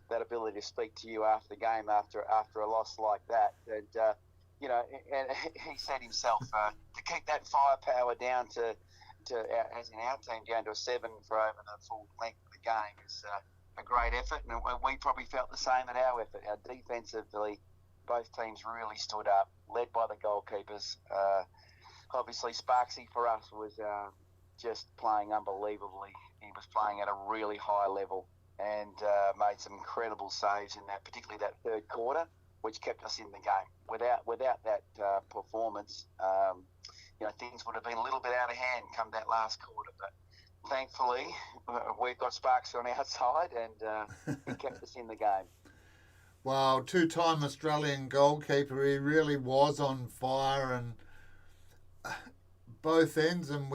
that ability to speak to you after the game after a loss like that. And and he said himself to keep that firepower down to as in our team down to a 7 for over the full length of the game is a great effort, and we probably felt the same at our effort. Our defensively, both teams really stood up, led by the goalkeepers. Obviously, Sparksy for us was just playing unbelievably. He was playing at a really high level and made some incredible saves in that, particularly that third quarter, which kept us in the game. Without that performance, things would have been a little bit out of hand come that last quarter. But thankfully, we've got Sparksy on our side, and he kept us in the game. Well, two-time Australian goalkeeper, he really was on fire, and both ends, and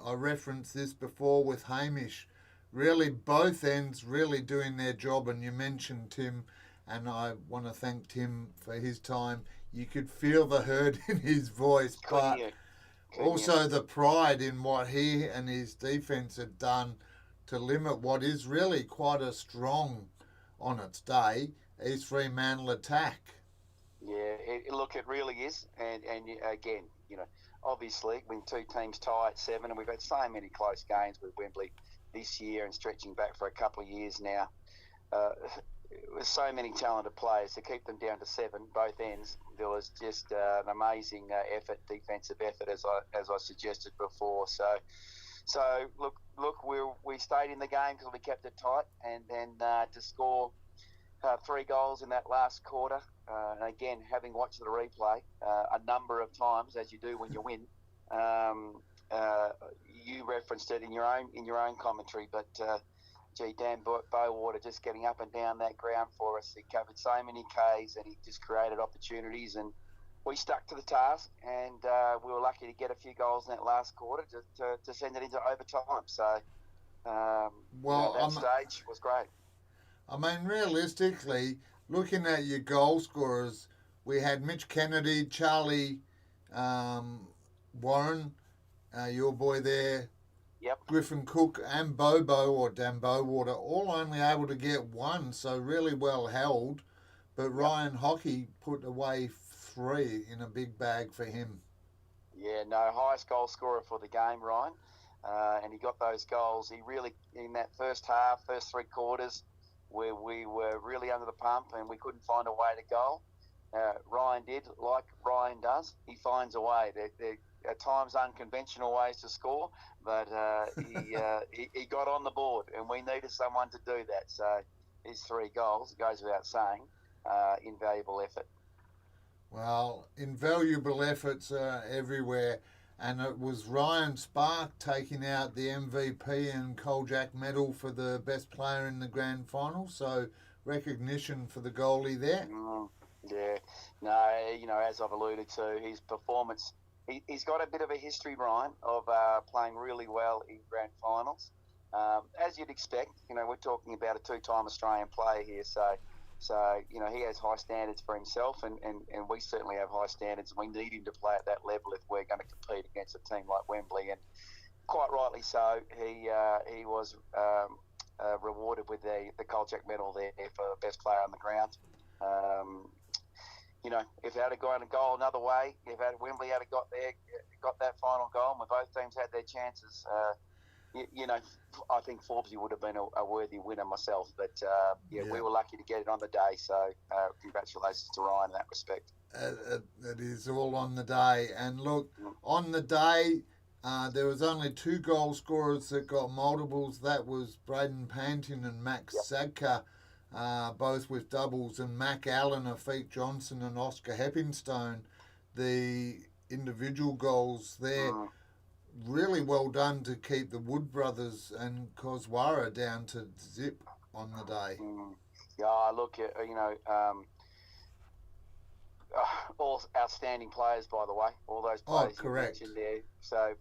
I referenced this before with Hamish, really both ends really doing their job. And you mentioned Tim, and I want to thank Tim for his time. You could feel the hurt in his voice, but also the pride in what he and his defence had done to limit what is really quite a strong, on its day, East Fremantle attack. Yeah, it really is. And again, obviously, when two teams tie at 7, and we've had so many close games with Wembley this year and stretching back for a couple of years now, with so many talented players, to keep them down to 7, both ends, there was just an amazing defensive effort, as I suggested before. So So look, we stayed in the game because we kept it tight, and then to score 3 goals in that last quarter. And again, having watched the replay a number of times, as you do when you win, you referenced it in your own commentary. But gee, Dan Bowater just getting up and down that ground for us. He covered so many Ks, and he just created opportunities, and we stuck to the task, and we were lucky to get a few goals in that last quarter to send it into overtime. So that stage was great. I mean, realistically, looking at your goal scorers, we had Mitch Kennedy, Charlie Warren, your boy there, yep, Griffin Cook and Bobo or Dan Bowater, all only able to get 1, so really well held. But yep. Ryan Hockey put away 3 in a big bag for him. Yeah, no, highest goal scorer for the game, Ryan. And he got those goals. He really, in that first half, first 3 quarters, where we were really under the pump and we couldn't find a way to goal. Ryan did, like Ryan does. He finds a way. They're at times unconventional ways to score, but he got on the board, and we needed someone to do that. So his 3 goals, it goes without saying, invaluable effort. Well, invaluable efforts are everywhere, and it was Ryan Spark taking out the MVP and Kolchak medal for the best player in the grand final, so recognition for the goalie there. Yeah, no, as I've alluded to, his performance, he's got a bit of a history, Ryan, of playing really well in grand finals. As you'd expect, we're talking about a 2-time Australian player here, so he has high standards for himself, and we certainly have high standards. We need him to play at that level if we're going to compete against a team like Wembley, and quite rightly so. He was rewarded with the Kolchak medal there for best player on the ground. If it had gone a goal another way, if Wembley had got that final goal, and both teams had their chances, I think Forbesy would have been a worthy winner myself. But we were lucky to get it on the day. So congratulations to Ryan in that respect. It is all on the day. And look, on the day, there was only 2 goal scorers that got multiples. That was Braden Pantin and Max Sadka, both with doubles, and Mac Allen, Afeek Johnson and Oscar Heppingstone, the individual goals there. Really well done to keep the Wood brothers and Koswara down to zip on the day. Yeah, look, all outstanding players, by the way. All those players you mentioned there. So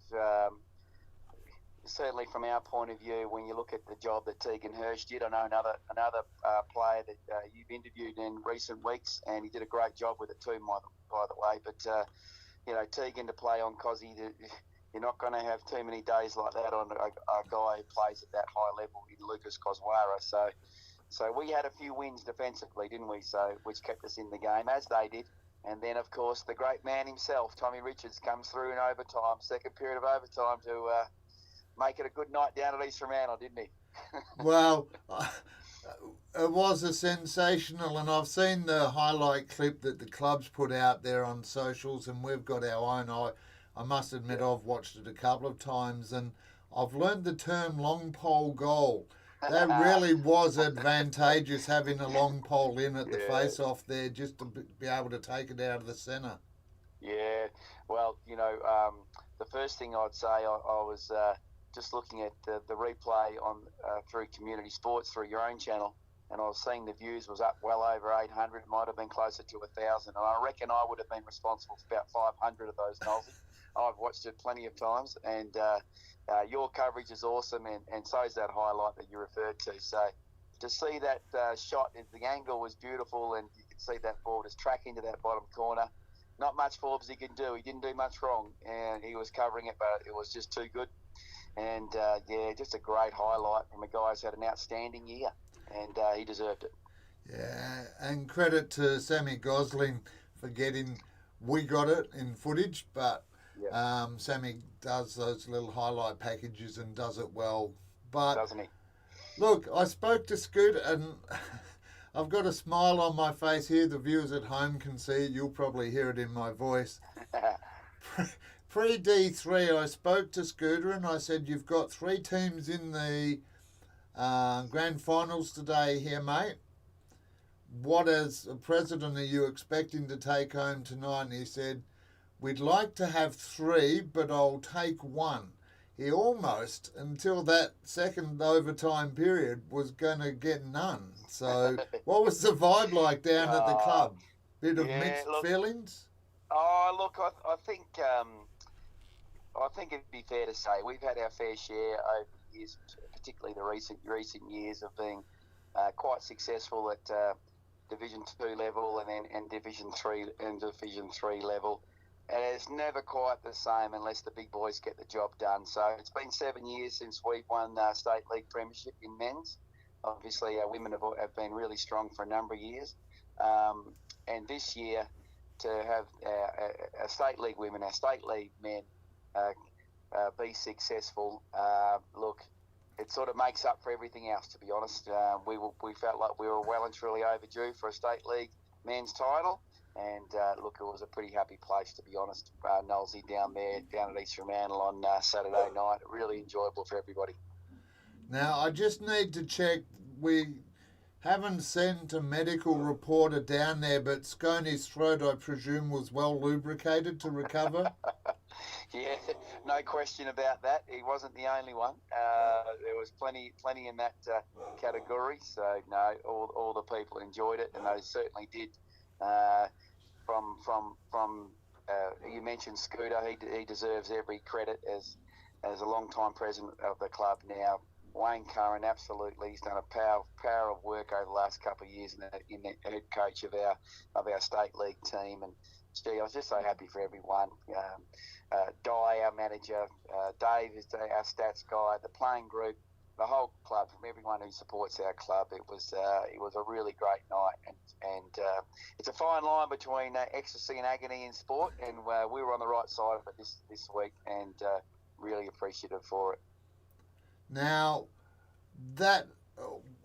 certainly from our point of view, when you look at the job that Tegan Hirsch did, I know another player that you've interviewed in recent weeks, and he did a great job with it too, by the way. But Tegan to play on Cosy, you're not going to have too many days like that on a guy who plays at that high level in Lucas Koswara. So we had a few wins defensively, didn't we? So which kept us in the game, as they did. And then, of course, the great man himself, Tommy Richards, comes through in overtime, second period of overtime, to make it a good night down at East Fremantle, didn't he? Well, it was a sensational, and I've seen the highlight clip that the club's put out there on socials, and we've got our own. I must admit I've watched it a couple of times, and I've learned the term long pole goal. That really was advantageous, having a long pole in at the face-off there, just to be able to take it out of the centre. Yeah, well, the first thing I'd say, I was just looking at the replay on through Community Sports, through your own channel, and I was seeing the views was up well over 800, it might have been closer to 1,000, and I reckon I would have been responsible for about 500 of those, Nolsey. I've watched it plenty of times, and your coverage is awesome, and so is that highlight that you referred to. So to see that shot, the angle was beautiful, and you could see that ball just track into that bottom corner. Not much Forbes he can do. He didn't do much wrong, and he was covering it, but it was just too good. And just a great highlight from a guy who's had an outstanding year, and he deserved it. Yeah, and credit to Sammy Gosling for we got it in footage, but Sammy does those little highlight packages and does it well. But doesn't he? Look, I spoke to Scoot, and I've got a smile on my face here. The viewers at home can see it. You'll probably hear it in my voice. Pre-D3, I spoke to Scooter and I said, you've got 3 teams in the grand finals today here, mate. What, as a president, are you expecting to take home tonight? And he said, we'd like to have 3, but I'll take 1. He almost, until that second overtime period, was going to get none. So what was the vibe like down at the club? Bit of mixed feelings? Oh, look, I think it'd be fair to say we've had our fair share over the years, particularly the recent years, of being quite successful at Division 2 level and Division 3 level. And it's never quite the same unless the big boys get the job done. So it's been 7 years since we've won State League Premiership in men's. Obviously, our women have been really strong for a number of years. And this year, to have our State League women, our State League men be successful, look, it sort of makes up for everything else, to be honest. We felt like we were well and truly overdue for a State League men's title. And look, it was a pretty happy place, to be honest. Knowlesy down at East Fremantle on Saturday night. Really enjoyable for everybody. Now, I just need to check. We haven't sent a medical reporter down there, but Sconey's throat, I presume, was well lubricated to recover. Yeah, no question about that. He wasn't the only one. There was plenty in that category. So no, all the people enjoyed it, and they certainly did. From you mentioned Scooter, he deserves every credit as a long-time president of the club now. Wayne Curran, absolutely, he's done a power of work over the last couple of years in the head coach of our State League team. And gee, I was just so happy for everyone. Di, our manager, Dave is our stats guy, the playing group, the whole club, from everyone who supports our club. It was a really great night, and it's a fine line between ecstasy and agony in sport, and we were on the right side of it this week, and really appreciative for it. Now,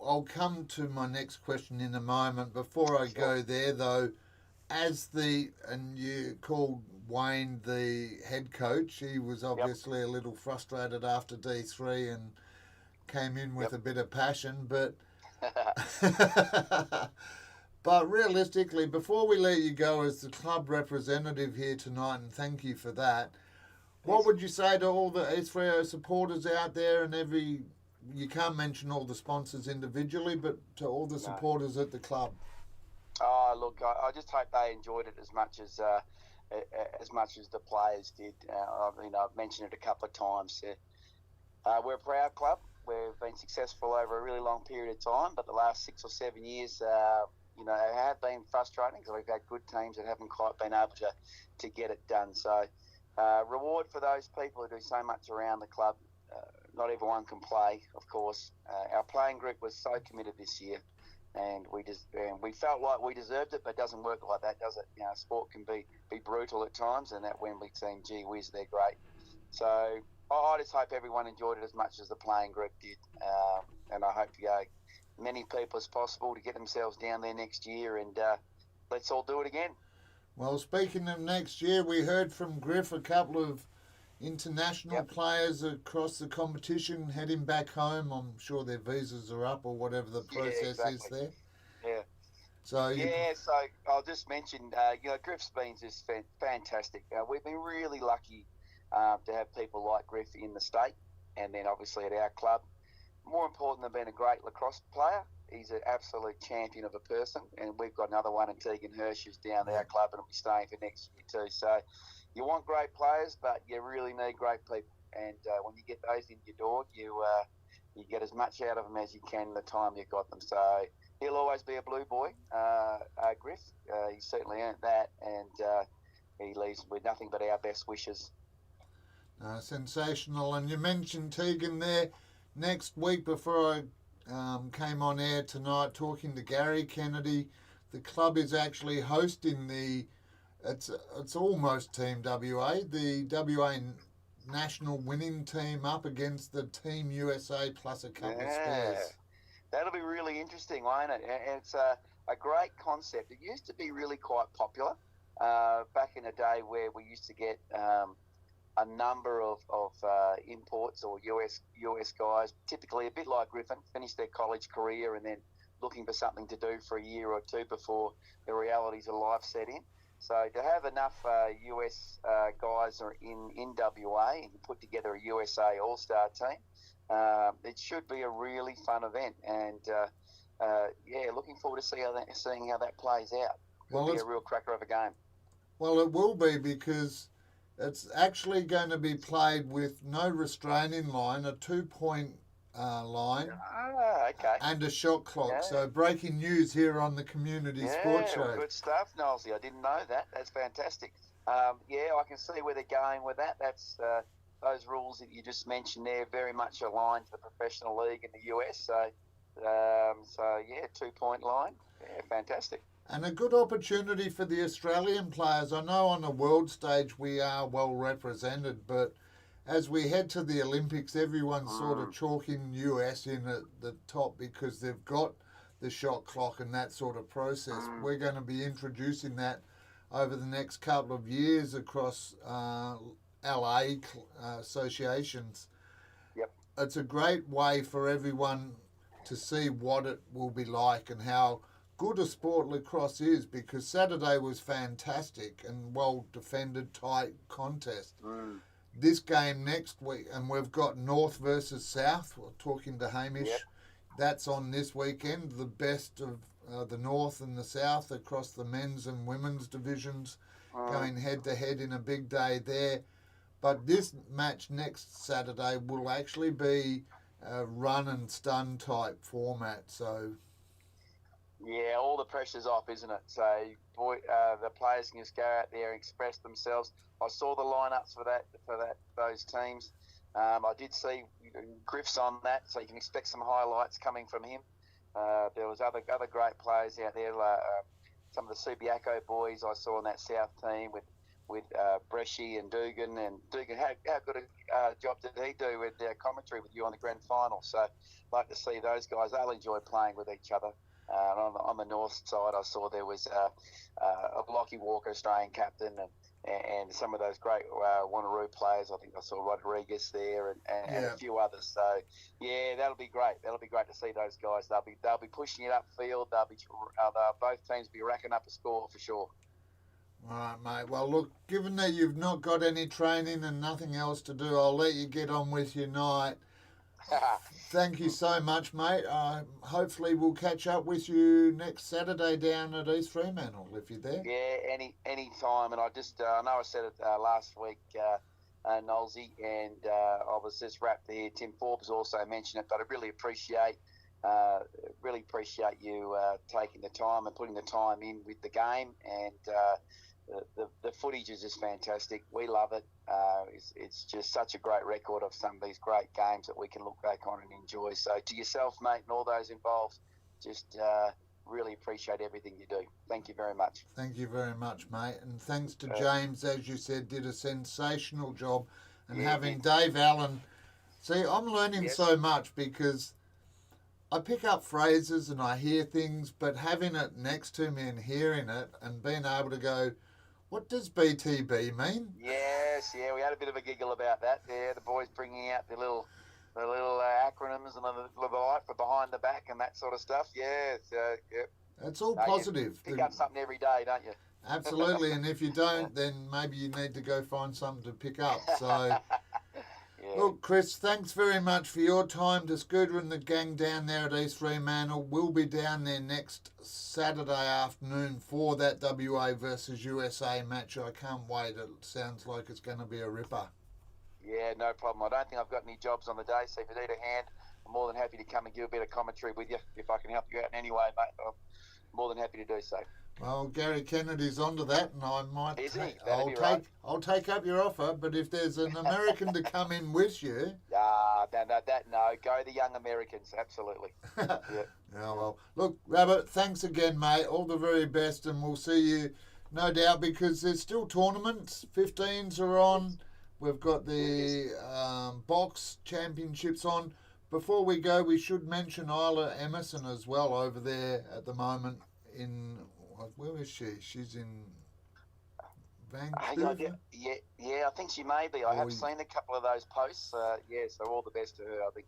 I'll come to my next question in a moment. Before I go there, though, and you called Wayne the head coach, he was obviously a little frustrated after D3 and came in with a bit of passion, but but realistically, before we let you go as the club representative here tonight, and thank you for that, what would you say to all the S3O supporters out there, and you can't mention all the sponsors individually, but to all the supporters at the club? Oh, look, I just hope they enjoyed it as much as the players did. I've mentioned it a couple of times. We're a proud club. We've been successful over a really long period of time, but the last 6 or 7 years, have been frustrating because we've had good teams that haven't quite been able to get it done. So, reward for those people who do so much around the club. Not everyone can play, of course. Our playing group was so committed this year, and we felt like we deserved it, but it doesn't work like that, does it? Sport can be brutal at times, and that Wembley team, gee whiz, they're great. So I just hope everyone enjoyed it as much as the playing group did, and I hope many people as possible to get themselves down there next year, and let's all do it again. Well, speaking of next year, we heard from Griff a couple of international players across the competition heading back home. I'm sure their visas are up or whatever the process is there. Yeah. So I'll just mention, Griff's been just fantastic. We've been really lucky to have people like Griff in the state, and then obviously at our club. More important than being a great lacrosse player, he's an absolute champion of a person, and we've got another one in Tegan Hirsch who's down at our club and will be staying for next year too. So you want great players, but you really need great people, and when you get those in your door, you get as much out of them as you can the time you've got them. So he'll always be a blue boy, Griff. He certainly earned that, and he leaves with nothing but our best wishes. Sensational. And you mentioned Tegan there. Next week, before I came on air tonight talking to Gary Kennedy, the club is actually hosting it's almost Team WA, the WA national winning team up against the Team USA plus a couple of spares. That'll be really interesting, won't it? And it's a great concept. It used to be really quite popular back in a day where we used to get a number of imports or US guys, typically a bit like Griffin, finish their college career and then looking for something to do for a year or two before the realities of life set in. So to have enough US guys are in WA and put together a USA All-Star team, it should be a really fun event. And looking forward to seeing how that plays out. It'll be a real cracker of a game. Well, it will be, because it's actually going to be played with no restraining line, a 2-point line, okay, and a shot clock. Yeah. So breaking news here on the Community Sports Show. Good stuff, Nolsey. I didn't know that. That's fantastic. I can see where they're going with that. That's those rules that you just mentioned there very much aligned to the professional league in the US. So 2-point line. Yeah, fantastic. And a good opportunity for the Australian players. I know on the world stage we are well represented, but as we head to the Olympics, everyone's sort of chalking US in at the top because they've got the shot clock and that sort of process. We're going to be introducing that over the next couple of years across LA associations. Yep. It's a great way for everyone to see what it will be like and how good a sport lacrosse is, because Saturday was fantastic and well defended, tight contest. This game next week, and we've got North versus South. We're talking to Hamish. Yep. That's on this weekend. The best of the North and the South across the men's and women's divisions going head to head in a big day there. But this match next Saturday will actually be a run and stun type format. So. Yeah, all the pressure's off, isn't it? So, the players can just go out there and express themselves. I saw the lineups for those teams. I did see Griff's on that, so you can expect some highlights coming from him. There was other great players out there, some of the Subiaco boys I saw on that South team with Bresci and Dugan. And Dugan, how good a job did he do with commentary with you on the grand final? So, I'd like to see those guys. They'll enjoy playing with each other. On the north side, I saw there was a Lockie Walker, Australian captain, and some of those great Wanneroo players. I think I saw Rodriguez there and a few others. So yeah, that'll be great. That'll be great to see those guys. They'll be pushing it upfield. They'll both teams be racking up a score for sure. All right, mate. Well, look, given that you've not got any training and nothing else to do, I'll let you get on with your night. Thank you so much, mate. Hopefully we'll catch up with you next Saturday down at East Fremantle if you're there. Yeah, any time. And I know I said it last week, Nolsey, and I was just wrapped here. Tim Forbes also mentioned it, but I really appreciate you taking the time and putting the time in with the game. And the footage is just fantastic. We love it. It's just such a great record of some of these great games that we can look back on and enjoy. So to yourself, mate, and all those involved, just really appreciate everything you do. Thank you very much. Thank you very much, mate. And thanks to James, as you said, did a sensational job. And having Dave Allen. See, I'm learning so much because I pick up phrases and I hear things, but having it next to me and hearing it and being able to go, what does BTB mean? Yes, we had a bit of a giggle about that. Yeah, the boys bringing out the little acronyms and the like for behind the back and that sort of stuff. Yeah, it's all positive. You pick up something every day, don't you? Absolutely, and if you don't, then maybe you need to go find something to pick up. So, look, Chris, thanks very much for your time. To Scooter and the gang down there at East Fremantle, we'll be down there next Saturday afternoon for that WA versus USA match. I can't wait. It sounds like it's going to be a ripper. Yeah, no problem. I don't think I've got any jobs on the day, so if you need a hand, I'm more than happy to come and give a bit of commentary with you. If I can help you out in any way, mate, I'm more than happy to do so. Well, Gary Kennedy's onto that, and I might. Is he? I'll take up your offer, but if there's an American to come in with you, no, go the young Americans, absolutely. Yeah. Well, look, Rabbit, thanks again, mate. All the very best, and we'll see you, no doubt, because there's still tournaments. 15s are on. We've got the box championships on. Before we go, we should mention Isla Emerson as well over there at the moment in. Where is she? She's in Vancouver. I think she may be. I have seen a couple of those posts. So all the best to her. I think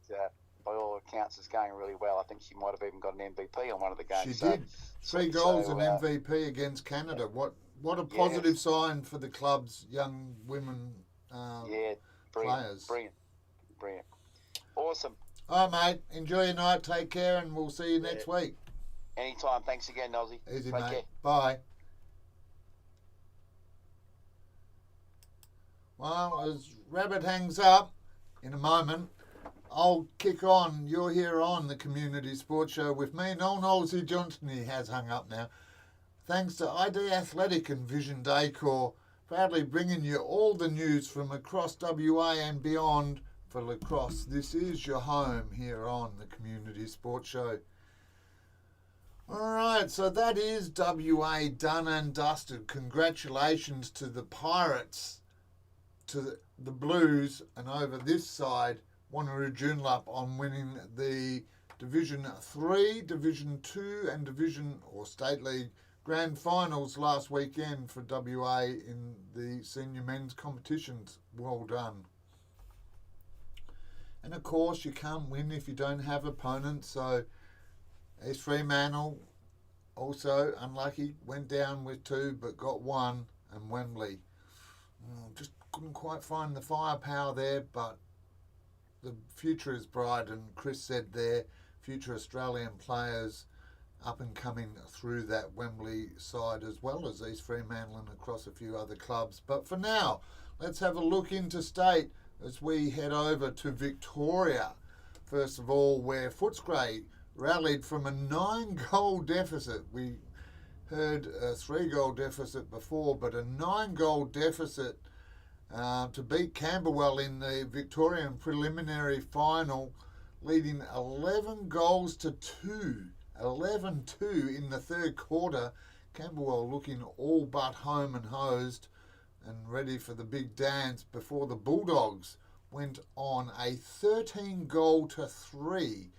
by all accounts it's going really well. I think she might have even got an MVP on one of the games. She did. 3 goals and MVP against Canada. What a positive sign for the club's young women players. Brilliant. Awesome. All right, mate. Enjoy your night. Take care, and we'll see you next week. Anytime. Thanks again, Nosy. Easy, Take mate. care. Bye. Well, as Rabbit hangs up in a moment, I'll kick on. You're here on the Community Sports Show with me, Noel Nosey Johnson. He has hung up now. Thanks to ID Athletic and Vision Decor, proudly bringing you all the news from across WA and beyond for lacrosse. This is your home here on the Community Sports Show. All right, so that is WA done and dusted. Congratulations to the Pirates, to the Blues, and over this side, Wanneroo Joondalup on winning the Division 3, Division 2 and Division or State League Grand Finals last weekend for WA in the senior men's competitions. Well done. And of course you can't win if you don't have opponents, so East Fremantle also unlucky, went down with 2 but got 1, and Wembley just couldn't quite find the firepower there, but the future is bright, and Chris said there, future Australian players up and coming through that Wembley side as well as East Fremantle and across a few other clubs. But for now, let's have a look into state as we head over to Victoria. First of all, where Footscray rallied from a 9-goal deficit. We heard a 3-goal deficit before, but a 9-goal deficit to beat Camberwell in the Victorian preliminary final, leading 11 goals to 2. 11-2 in the third quarter. Camberwell looking all but home and hosed and ready for the big dance before the Bulldogs went on a 13-goal to 3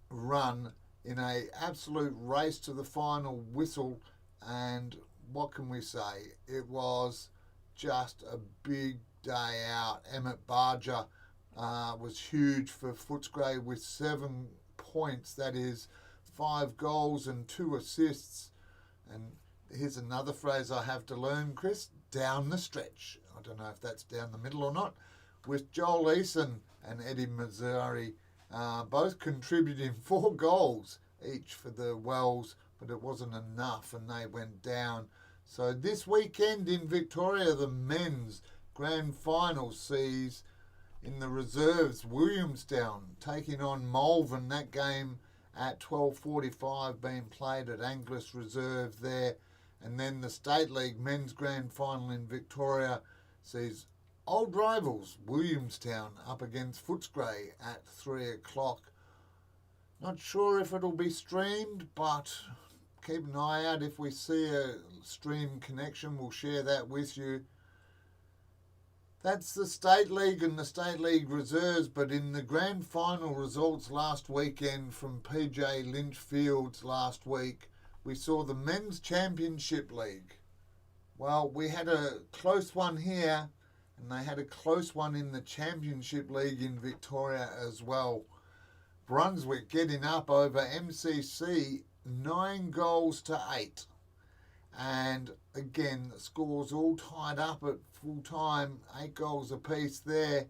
run in a absolute race to the final whistle. And what can we say? It was just a big day out. Emmett Barger was huge for Footscray with 7 points. That is 5 goals and 2 assists. And here's another phrase I have to learn, Chris: down the stretch. I don't know if that's down the middle or not. With Joel Eason and Eddie Mazzari both contributing 4 goals each for the Wells, but it wasn't enough and they went down. So this weekend in Victoria, the men's grand final sees in the reserves Williamstown taking on Malvern. That game at 12:45 being played at Angliss Reserve there. And then the State League men's grand final in Victoria sees old rivals Williamstown up against Footscray at 3 o'clock. Not sure if it'll be streamed, but keep an eye out. If we see a stream connection, we'll share that with you. That's the State League and the State League reserves, but in the grand final results last weekend from PJ Lynch Fields last week, we saw the Men's Championship League. Well, we had a close one here, and they had a close one in the Championship League in Victoria as well. Brunswick getting up over MCC 9 goals to 8. And again, the scores all tied up at full time, 8 goals apiece there.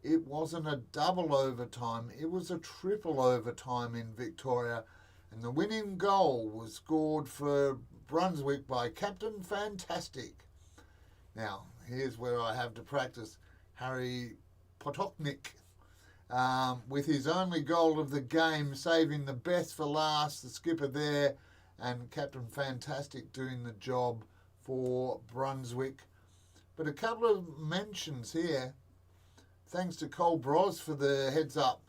It wasn't a double overtime, it was a triple overtime in Victoria. And the winning goal was scored for Brunswick by Captain Fantastic. Now, here's where I have to practice. Harry Potoknik with his only goal of the game, saving the best for last, the skipper there, and Captain Fantastic doing the job for Brunswick. But a couple of mentions here. Thanks to Cole Bros for the heads up.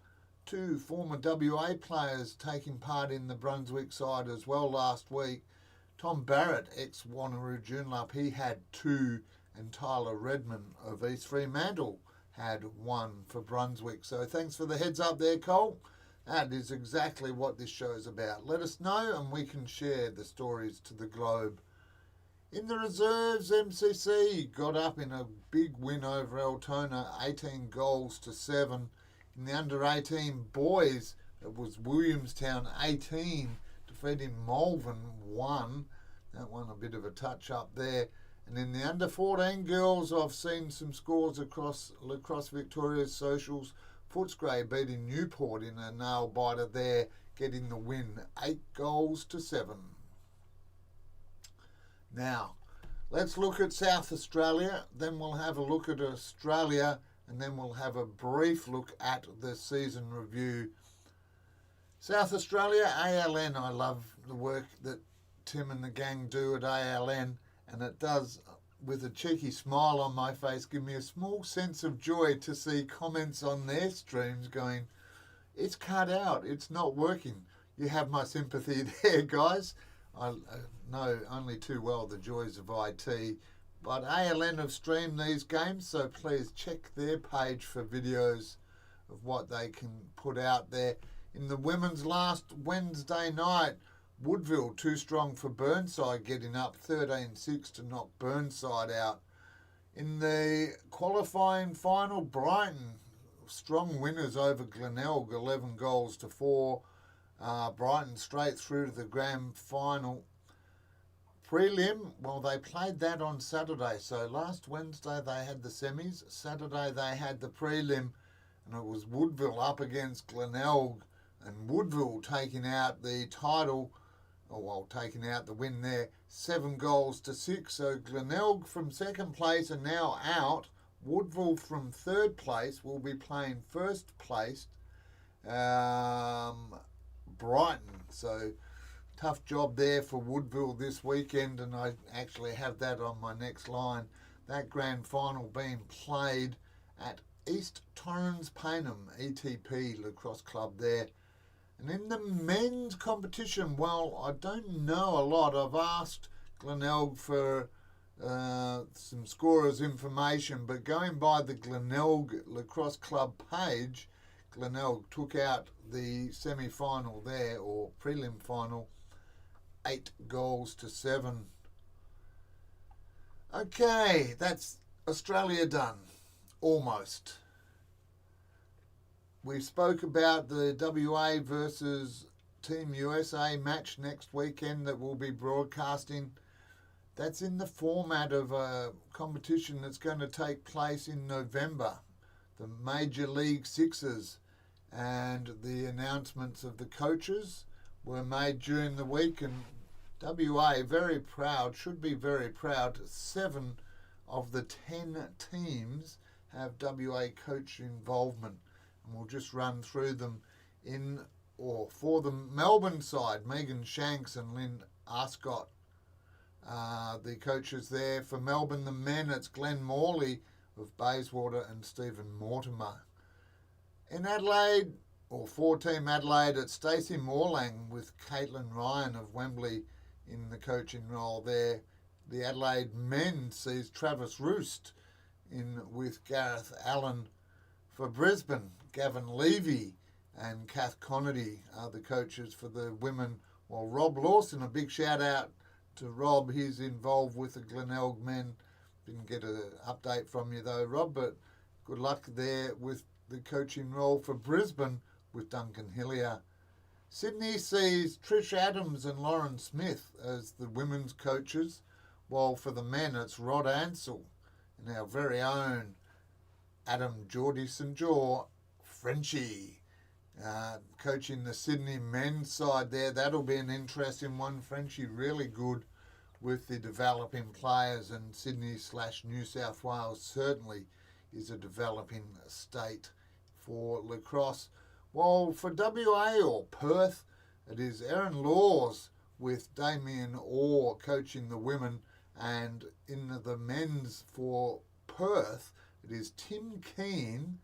2 former WA players taking part in the Brunswick side as well last week. Tom Barrett, ex-Wanneroo Joondalup, he had 2, and Tyler Redmond of East Fremantle had 1 for Brunswick. So thanks for the heads up there, Cole. That is exactly what this show is about. Let us know and we can share the stories to the globe. In the reserves, MCC got up in a big win over Altona, 18 goals to 7. In the under-18 boys, it was Williamstown 18 defeating Malvern 1. That one a bit of a touch-up there. And in the under-14 girls, I've seen some scores across Lacrosse Victoria's socials. Footscray beating Newport in a nail-biter there, getting the win, 8 goals to 7. Now, let's look at South Australia, then we'll have a look at Australia, and then we'll have a brief look at the season review. South Australia, ALN, I love the work that Tim and the gang do at ALN, and it does, with a cheeky smile on my face, give me a small sense of joy to see comments on their streams going, it's cut out, it's not working. You have my sympathy there, guys. I know only too well the joys of IT, but ALN have streamed these games, so please check their page for videos of what they can put out there. In the women's last Wednesday night, Woodville too strong for Burnside, getting up 13-6 to knock Burnside out. In the qualifying final, Brighton strong winners over Glenelg, 11 goals to 4. Brighton straight through to the grand final. Prelim, well, they played that on Saturday. So last Wednesday they had the semis. Saturday they had the prelim, and it was Woodville up against Glenelg, and Woodville taking out the title, taking out the win there, 7 goals to 6. So Glenelg from second place are now out. Woodville from third place will be playing first place. Brighton. So tough job there for Woodville this weekend, and I actually have that on my next line. That grand final being played at East Torrens Paynham, ETP Lacrosse Club there. And in the men's competition, well, I don't know a lot. I've asked Glenelg for some scorers' information, but going by the Glenelg Lacrosse Club page, Glenelg took out the semi-final there, or prelim final, 8 goals to 7. Okay, that's Australia done. Almost. We spoke about the WA versus Team USA match next weekend that we'll be broadcasting. That's in the format of a competition that's going to take place in November. The Major League Sixers, and the announcements of the coaches were made during the week, and WA very proud, should be very proud. 7 of the 10 teams have WA coach involvement, and we'll just run through them for the Melbourne side. Megan Shanks and Lynn Arscott, the coaches there. For Melbourne, the men, it's Glenn Morley of Bayswater and Stephen Mortimer. In Adelaide, or for Team Adelaide, it's Stacey Morlang with Caitlin Ryan of Wembley in the coaching role there. The Adelaide men sees Travis Roost in with Gareth Allen. For Brisbane, Gavin Levy and Kath Connerty are the coaches for the women, while Rob Lawson, a big shout out to Rob, he's involved with the Glenelg men. Didn't get an update from you though, Rob, but good luck there with the coaching role for Brisbane with Duncan Hillier. Sydney sees Trish Adams and Lauren Smith as the women's coaches, while for the men it's Rod Ansell and our very own Adam Geordie St. Jaw, Frenchie, coaching the Sydney men's side there. That'll be an interesting one. Frenchie really good with the developing players, and Sydney/New South Wales certainly is a developing state for lacrosse. While for WA or Perth, it is Erin Laws with Damien Orr coaching the women, and in the men's for Perth, it is Tim Keane,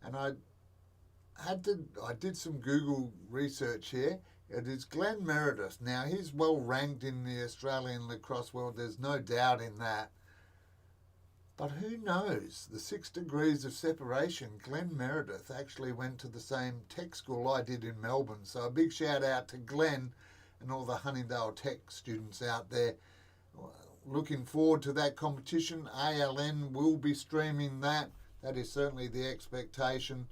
and I did some Google research here. It is Glenn Meredith. Now, he's well ranked in the Australian lacrosse world, there's no doubt in that. But who knows? The 6 degrees of separation. Glenn Meredith actually went to the same tech school I did in Melbourne. So a big shout out to Glenn and all the Honeydale Tech students out there. looking forward to that competition. ALN will be streaming that. That is certainly the expectation.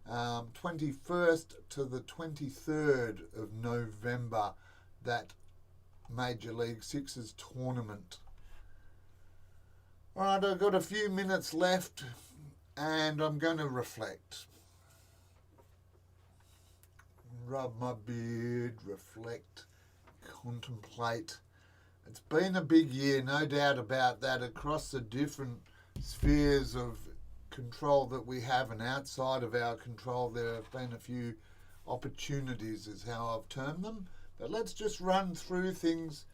21st to the 23rd of November, that Major League Sixes tournament. All right, I've got a few minutes left and I'm going to reflect. Rub my beard, reflect, contemplate. It's been a big year, no doubt about that, across the different spheres of control that we have, and outside of our control there have been a few opportunities, is how I've termed them. But let's just run through things.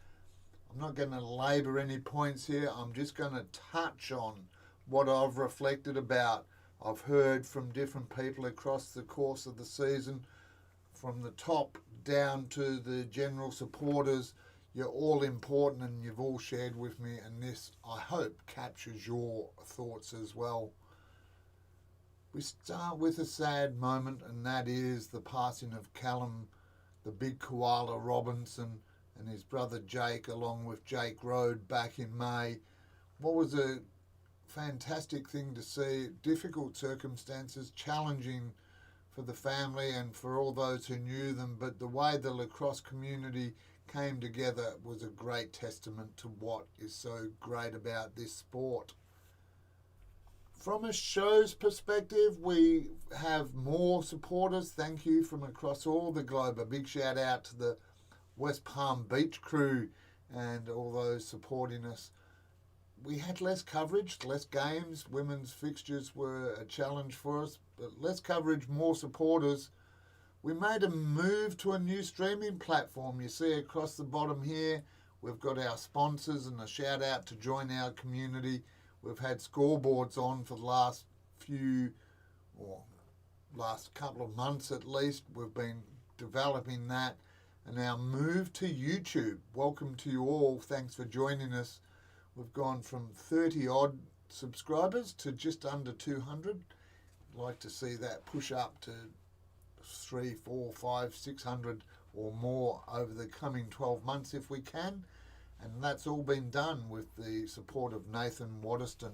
I'm not going to labour any points here. I'm just going to touch on what I've reflected about. I've heard from different people across the course of the season, from the top down to the general supporters. You're all important and you've all shared with me, and this, I hope, captures your thoughts as well. We start with a sad moment, and that is the passing of Callum, the big koala Robinson, and his brother Jake, along with Jake Rode, back in May. What was a fantastic thing to see. Difficult circumstances, challenging for the family and for all those who knew them, but the way the lacrosse community came together was a great testament to what is so great about this sport. From a show's perspective, we have more supporters. Thank you from across all the globe. A big shout out to the West Palm Beach crew and all those supporting us. We had less coverage, less games. Women's fixtures were a challenge for us, but less coverage, more supporters. We made a move to a new streaming platform. You see across the bottom here, we've got our sponsors, and a shout out to Join Our Community. We've had scoreboards on for the last couple of months at least. We've been developing that, and our move to YouTube. Welcome to you all. Thanks for joining us. We've gone from 30 odd subscribers to just under 200. I'd like to see that push up to 300, 400, 500, 600 or more over the coming 12 months if we can. And that's all been done with the support of Nathan Waterston,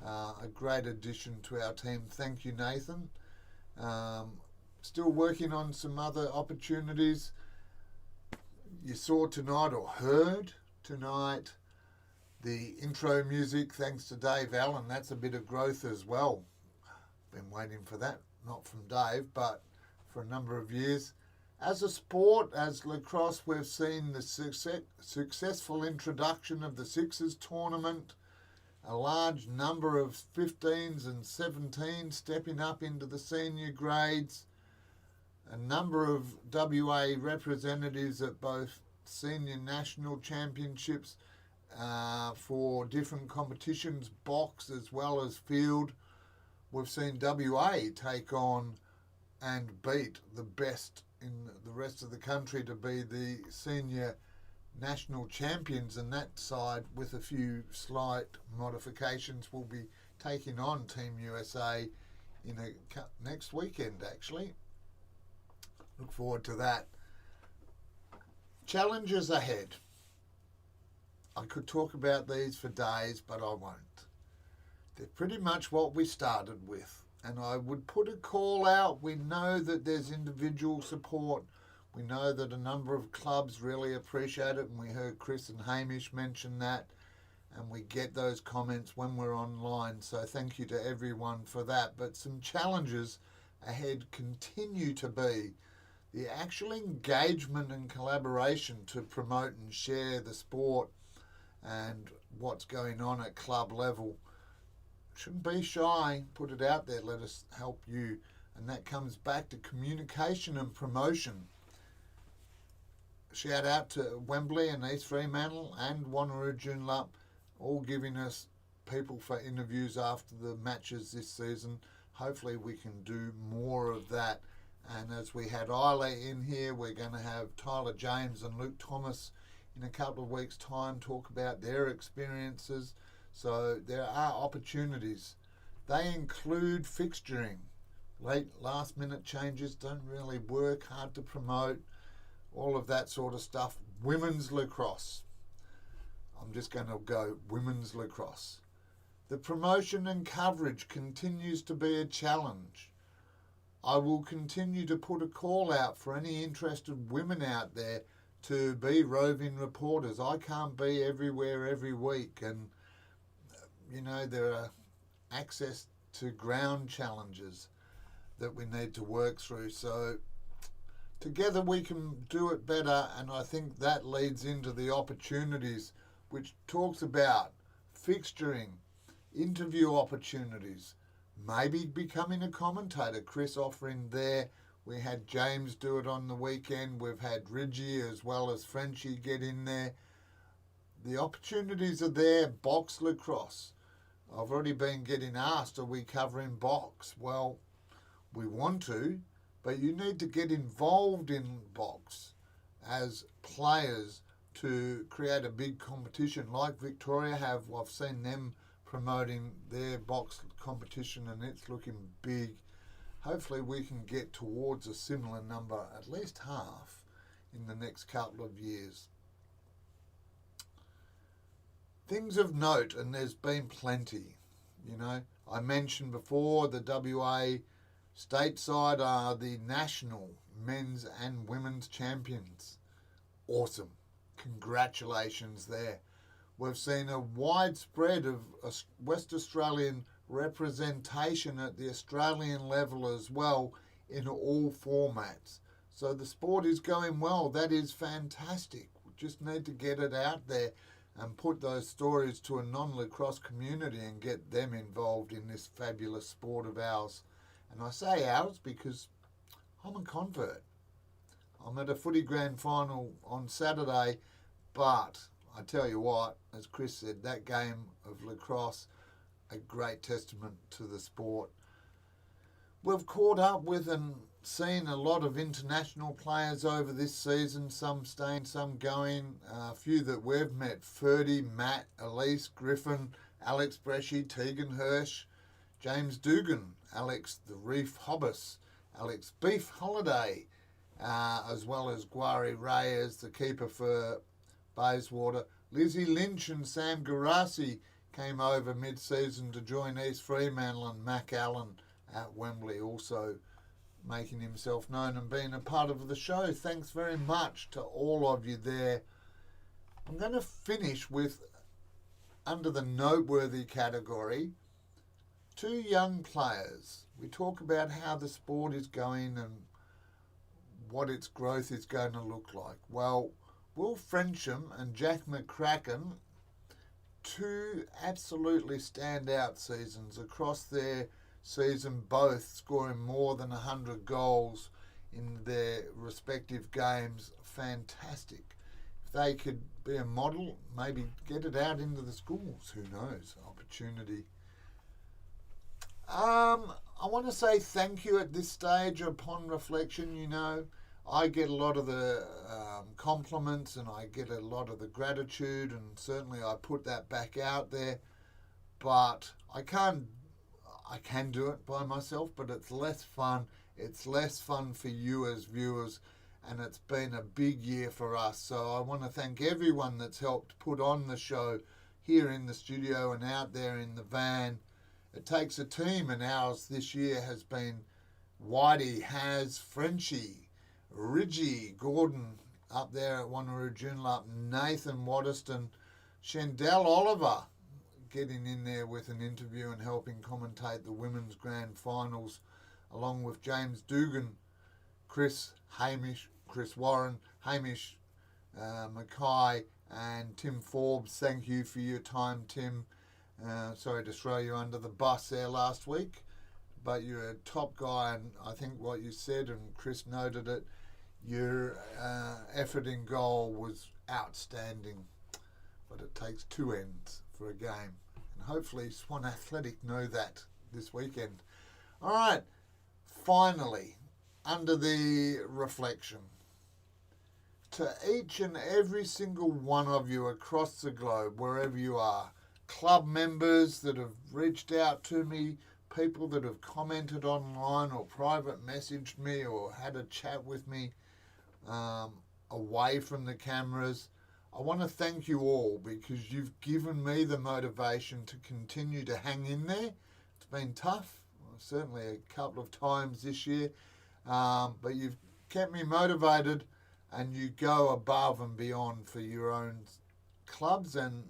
a great addition to our team. Thank you, Nathan. Still working on some other opportunities. You saw tonight, or heard tonight, the intro music, thanks to Dave Allen. That's a bit of growth as well. Been waiting for that, not from Dave, but for a number of years. As a sport, as lacrosse, we've seen the successful introduction of the Sixers tournament, a large number of 15s and 17s stepping up into the senior grades, a number of WA representatives at both senior national championships for different competitions, box as well as field. We've seen WA take on and beat the best in the rest of the country to be the senior national champions, and that side, with a few slight modifications, will be taking on Team USA in next weekend actually. Look forward to that. Challenges ahead. I could talk about these for days, but I won't. They're pretty much what we started with. And I would put a call out. We know that there's individual support. We know that a number of clubs really appreciate it, and we heard Chris and Hamish mention that, and we get those comments when we're online. So thank you to everyone for that. But some challenges ahead continue to be the actual engagement and collaboration to promote and share the sport and what's going on at club level. Shouldn't be shy, put it out there, let us help you. And that comes back to communication and promotion. Shout out to Wembley and East Fremantle and Wanneroo Joondalup, all giving us people for interviews after the matches this season. Hopefully we can do more of that. And as we had Isla in here, we're going to have Tyler James and Luke Thomas in a couple of weeks' time talk about their experiences. So there are opportunities. They include fixturing. Late last minute changes don't really work, hard to promote, all of that sort of stuff. Women's lacrosse. I'm just going to go women's lacrosse. The promotion and coverage continues to be a challenge. I will continue to put a call out for any interested women out there to be roving reporters. I can't be everywhere every week, and there are access to ground challenges that we need to work through. So together we can do it better, and I think that leads into the opportunities, which talks about fixturing, interview opportunities, maybe becoming a commentator. Chris offering there. We had James do it on the weekend. We've had Ridgie as well as Frenchie get in there. The opportunities are there. Box lacrosse. I've already been getting asked, are we covering box? Well, we want to, but you need to get involved in box as players to create a big competition like Victoria have. I've seen them promoting their box competition and it's looking big. Hopefully we can get towards a similar number, at least half, in the next couple of years. Things of note, and there's been plenty. I mentioned before the WA stateside are the national men's and women's champions. Awesome. Congratulations there. We've seen a widespread of West Australian representation at the Australian level as well in all formats. So the sport is going well. That is fantastic. We just need to get it out there and put those stories to a non-lacrosse community and get them involved in this fabulous sport of ours. And I say ours because I'm a convert. I'm at a footy grand final on Saturday, but I tell you what, as Chris said, that game of lacrosse, a great testament to the sport. We've caught up with and seen a lot of international players over this season, some staying, some going. A few that we've met: Ferdy, Matt, Elise, Griffin, Alex Bresci, Tegan Hirsch, James Dugan, Alex the Reef Hobbs, Alex Beef Holiday, as well as Guari Reyes, the keeper for Bayswater. Lizzie Lynch and Sam Garasi came over mid-season to join East Fremantle, and Mac Allen at Wembley also making himself known and being a part of the show. Thanks very much to all of you there. I'm going to finish with, under the noteworthy category, 2 young players. We talk about how the sport is going and what its growth is going to look like. Well, Will Frensham and Jack McCracken, 2 absolutely standout seasons across their season, both scoring more than 100 goals in their respective games. Fantastic. If they could be a model, maybe get it out into the schools, who knows, opportunity. I want to say thank you at this stage. Upon reflection, I get a lot of the compliments and I get a lot of the gratitude, and certainly I put that back out there, but I can do it by myself, but it's less fun. It's less fun for you as viewers, and it's been a big year for us. So I want to thank everyone that's helped put on the show here in the studio and out there in the van. It takes a team, and ours this year has been Whitey, Has, Frenchie, Ridgie, Gordon up there at Wanneroo Joondalup, Nathan Waterston, Shandell Oliver getting in there with an interview and helping commentate the women's grand finals, along with James Dugan, Chris Warren, Hamish Mackay, and Tim Forbes. Thank you for your time, Tim. Sorry to throw you under the bus there last week, but you're a top guy, and I think what you said, and Chris noted it, your effort in goal was outstanding, but it takes 2 ends for a game, and hopefully Swan Athletic know that this weekend. All right, finally, under the reflection, to each and every single one of you across the globe, wherever you are, club members that have reached out to me, people that have commented online or private messaged me or had a chat with me away from the cameras, I want to thank you all because you've given me the motivation to continue to hang in there. It's been tough, certainly a couple of times this year, but you've kept me motivated, and you go above and beyond for your own clubs and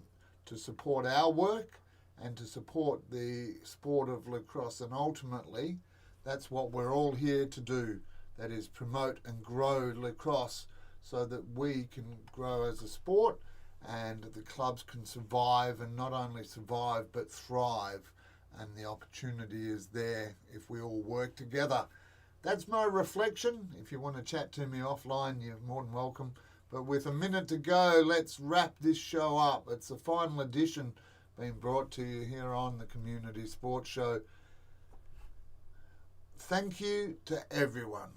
to support our work and to support the sport of lacrosse. And ultimately, that's what we're all here to do. That is promote and grow lacrosse so that we can grow as a sport and the clubs can survive, and not only survive but thrive. And the opportunity is there if we all work together. That's my reflection. If you want to chat to me offline, you're more than welcome. But with a minute to go, let's wrap this show up. It's the final edition being brought to you here on the Community Sports Show. Thank you to everyone.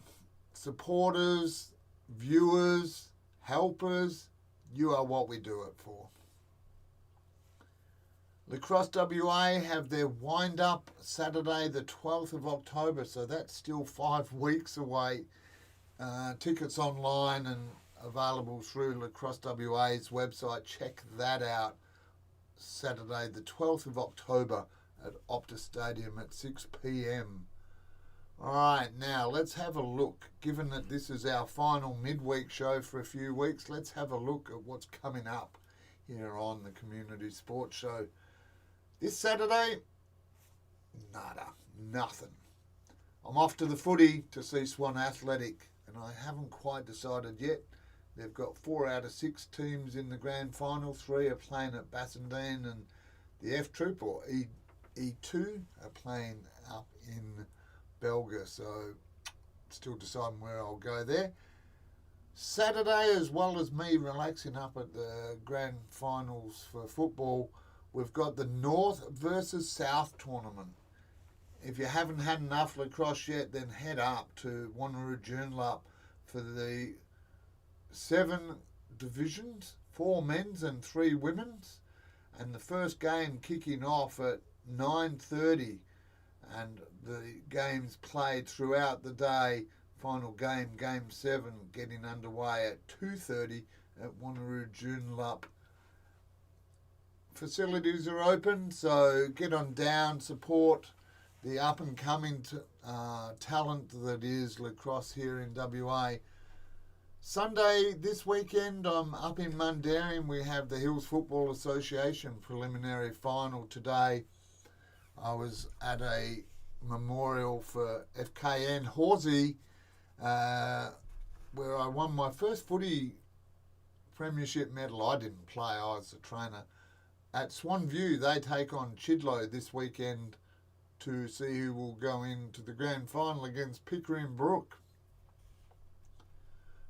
Supporters, viewers, helpers, you are what we do it for. Lacrosse WA have their wind-up Saturday the 12th of October, so that's still 5 weeks away. Tickets online and available through Lacrosse WA's website. Check that out. Saturday the 12th of October at Optus Stadium at 6 p.m. All right, now let's have a look. Given that this is our final midweek show for a few weeks, let's have a look at what's coming up here on the Community Sports Show. This Saturday, nothing. I'm off to the footy to see Swan Athletic, and I haven't quite decided yet. They've got 4 out of 6 teams in the grand final. 3 are playing at Bassendean, and the F Troop, or E2, are playing up in Belga, so still deciding where I'll go there. Saturday, as well as me relaxing up at the grand finals for football, we've got the North versus South tournament. If you haven't had enough lacrosse yet, then head up to Wanneroo Joondalup for the 7 divisions, 4 men's and 3 women's, and the first game kicking off at 9:30, and the games played throughout the day. Final game, Game 7, getting underway at 2:30 at Wanneroo Joondalup. Facilities are open, so get on down, support the up-and-coming talent that is lacrosse here in WA. Sunday this weekend, I'm up in Mundaring. We have the Hills Football Association preliminary final today. I was at a memorial for FKN Horsey, where I won my first footy premiership medal. I didn't play, I was a trainer. At Swanview, they take on Chidlow this weekend to see who will go into the grand final against Pickering Brook.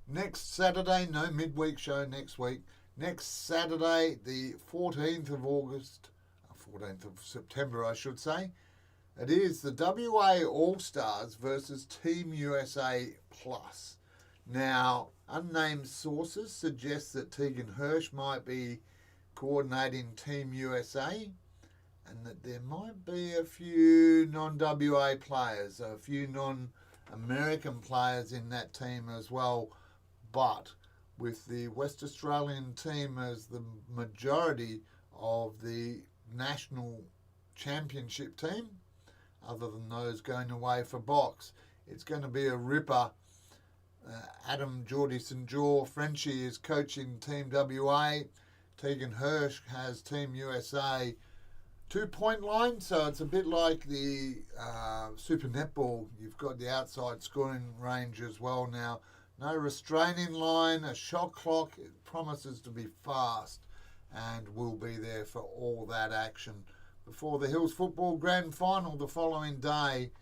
Next Saturday, no midweek show next week. Next Saturday, the 14th of September, I should say. It is the WA All-Stars versus Team USA Plus. Now, unnamed sources suggest that Tegan Hirsch might be coordinating Team USA, and that there might be a few non-WA players, a few non-American players in that team as well. But with the West Australian team as the majority of the national championship team, other than those going away for box, it's going to be a ripper. Adam Geordie St. George Frenchie is coaching Team WA. Tegan Hirsch has Team USA 2-point line, so it's a bit like the Super Netball. You've got the outside scoring range as well now. No restraining line, a shot clock. It promises to be fast and will be there for all that action before the Hills Football Grand Final the following day,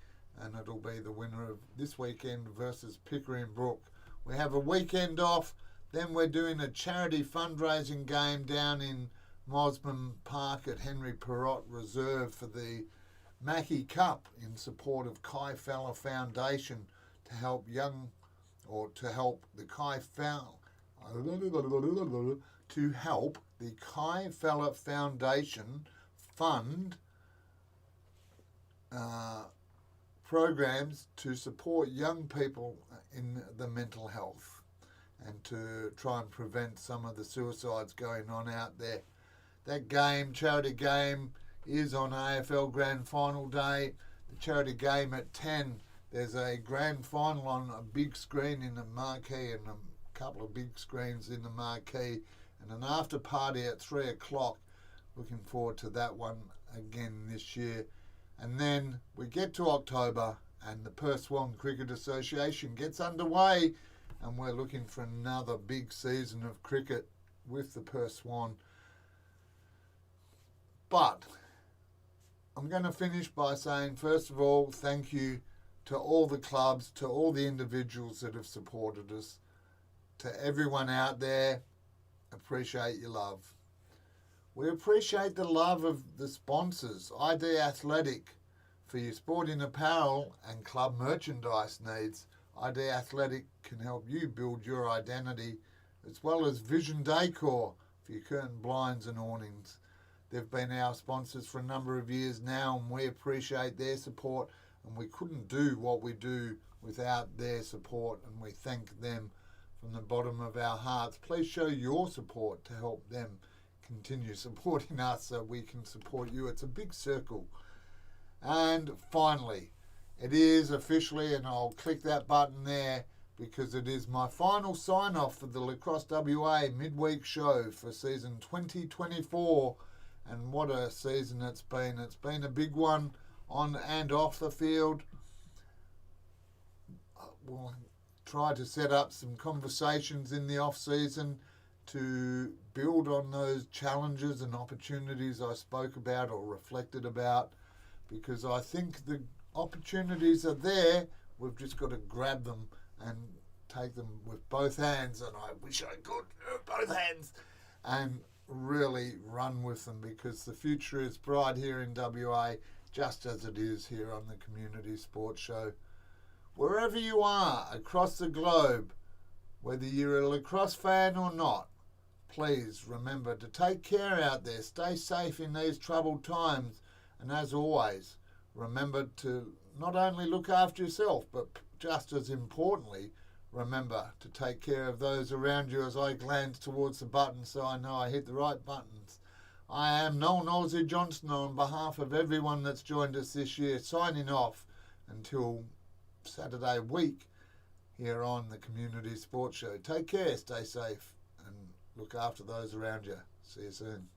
and it'll be the winner of this weekend versus Pickering Brook. We have a weekend off. Then we're doing a charity fundraising game down in Mosman Park at Henry Perrott Reserve for the Mackie Cup in support of Kai Feller Foundation to help the Kai Feller Foundation fund programs to support young people in the mental health. and to try and prevent some of the suicides going on out there. That game, charity game, is on AFL Grand Final day. The charity game at 10, there's a grand final on a big screen in the marquee and a couple of big screens in the marquee, and an after party at 3 o'clock. Looking forward to that one again this year. And then we get to October and the Perth Swan Cricket Association gets underway, and we're looking for another big season of cricket with the Perth Swan. But I'm going to finish by saying, first of all, thank you to all the clubs, to all the individuals that have supported us, to everyone out there. Appreciate your love. We appreciate the love of the sponsors, ID Athletic, for your sporting apparel and club merchandise needs. ID Athletic can help you build your identity, as well as Vision Decor for your curtain blinds and awnings. They've been our sponsors for a number of years now, and we appreciate their support, and we couldn't do what we do without their support, and we thank them from the bottom of our hearts. Please show your support to help them continue supporting us so we can support you. It's a big circle. And finally, it is officially, and I'll click that button there because it is my final sign-off for the Lacrosse WA Midweek show for season 2024. And what a season it's been. It's been a big one on and off the field. We'll try to set up some conversations in the off-season to build on those challenges and opportunities I spoke about or reflected about, because I think the opportunities are there. We've just got to grab them and take them with both hands, and I wish I could, both hands, and really run with them, because the future is bright here in WA, just as it is here on the Community Sports Show. Wherever you are across the globe, whether you're a lacrosse fan or not, please remember to take care out there, stay safe in these troubled times, and as always, remember to not only look after yourself, but just as importantly, remember to take care of those around you, as I glance towards the button so I know I hit the right buttons. I am Noel Nosey Johnson on behalf of everyone that's joined us this year, signing off until Saturday week here on the Community Sports Show. Take care, stay safe, and look after those around you. See you soon.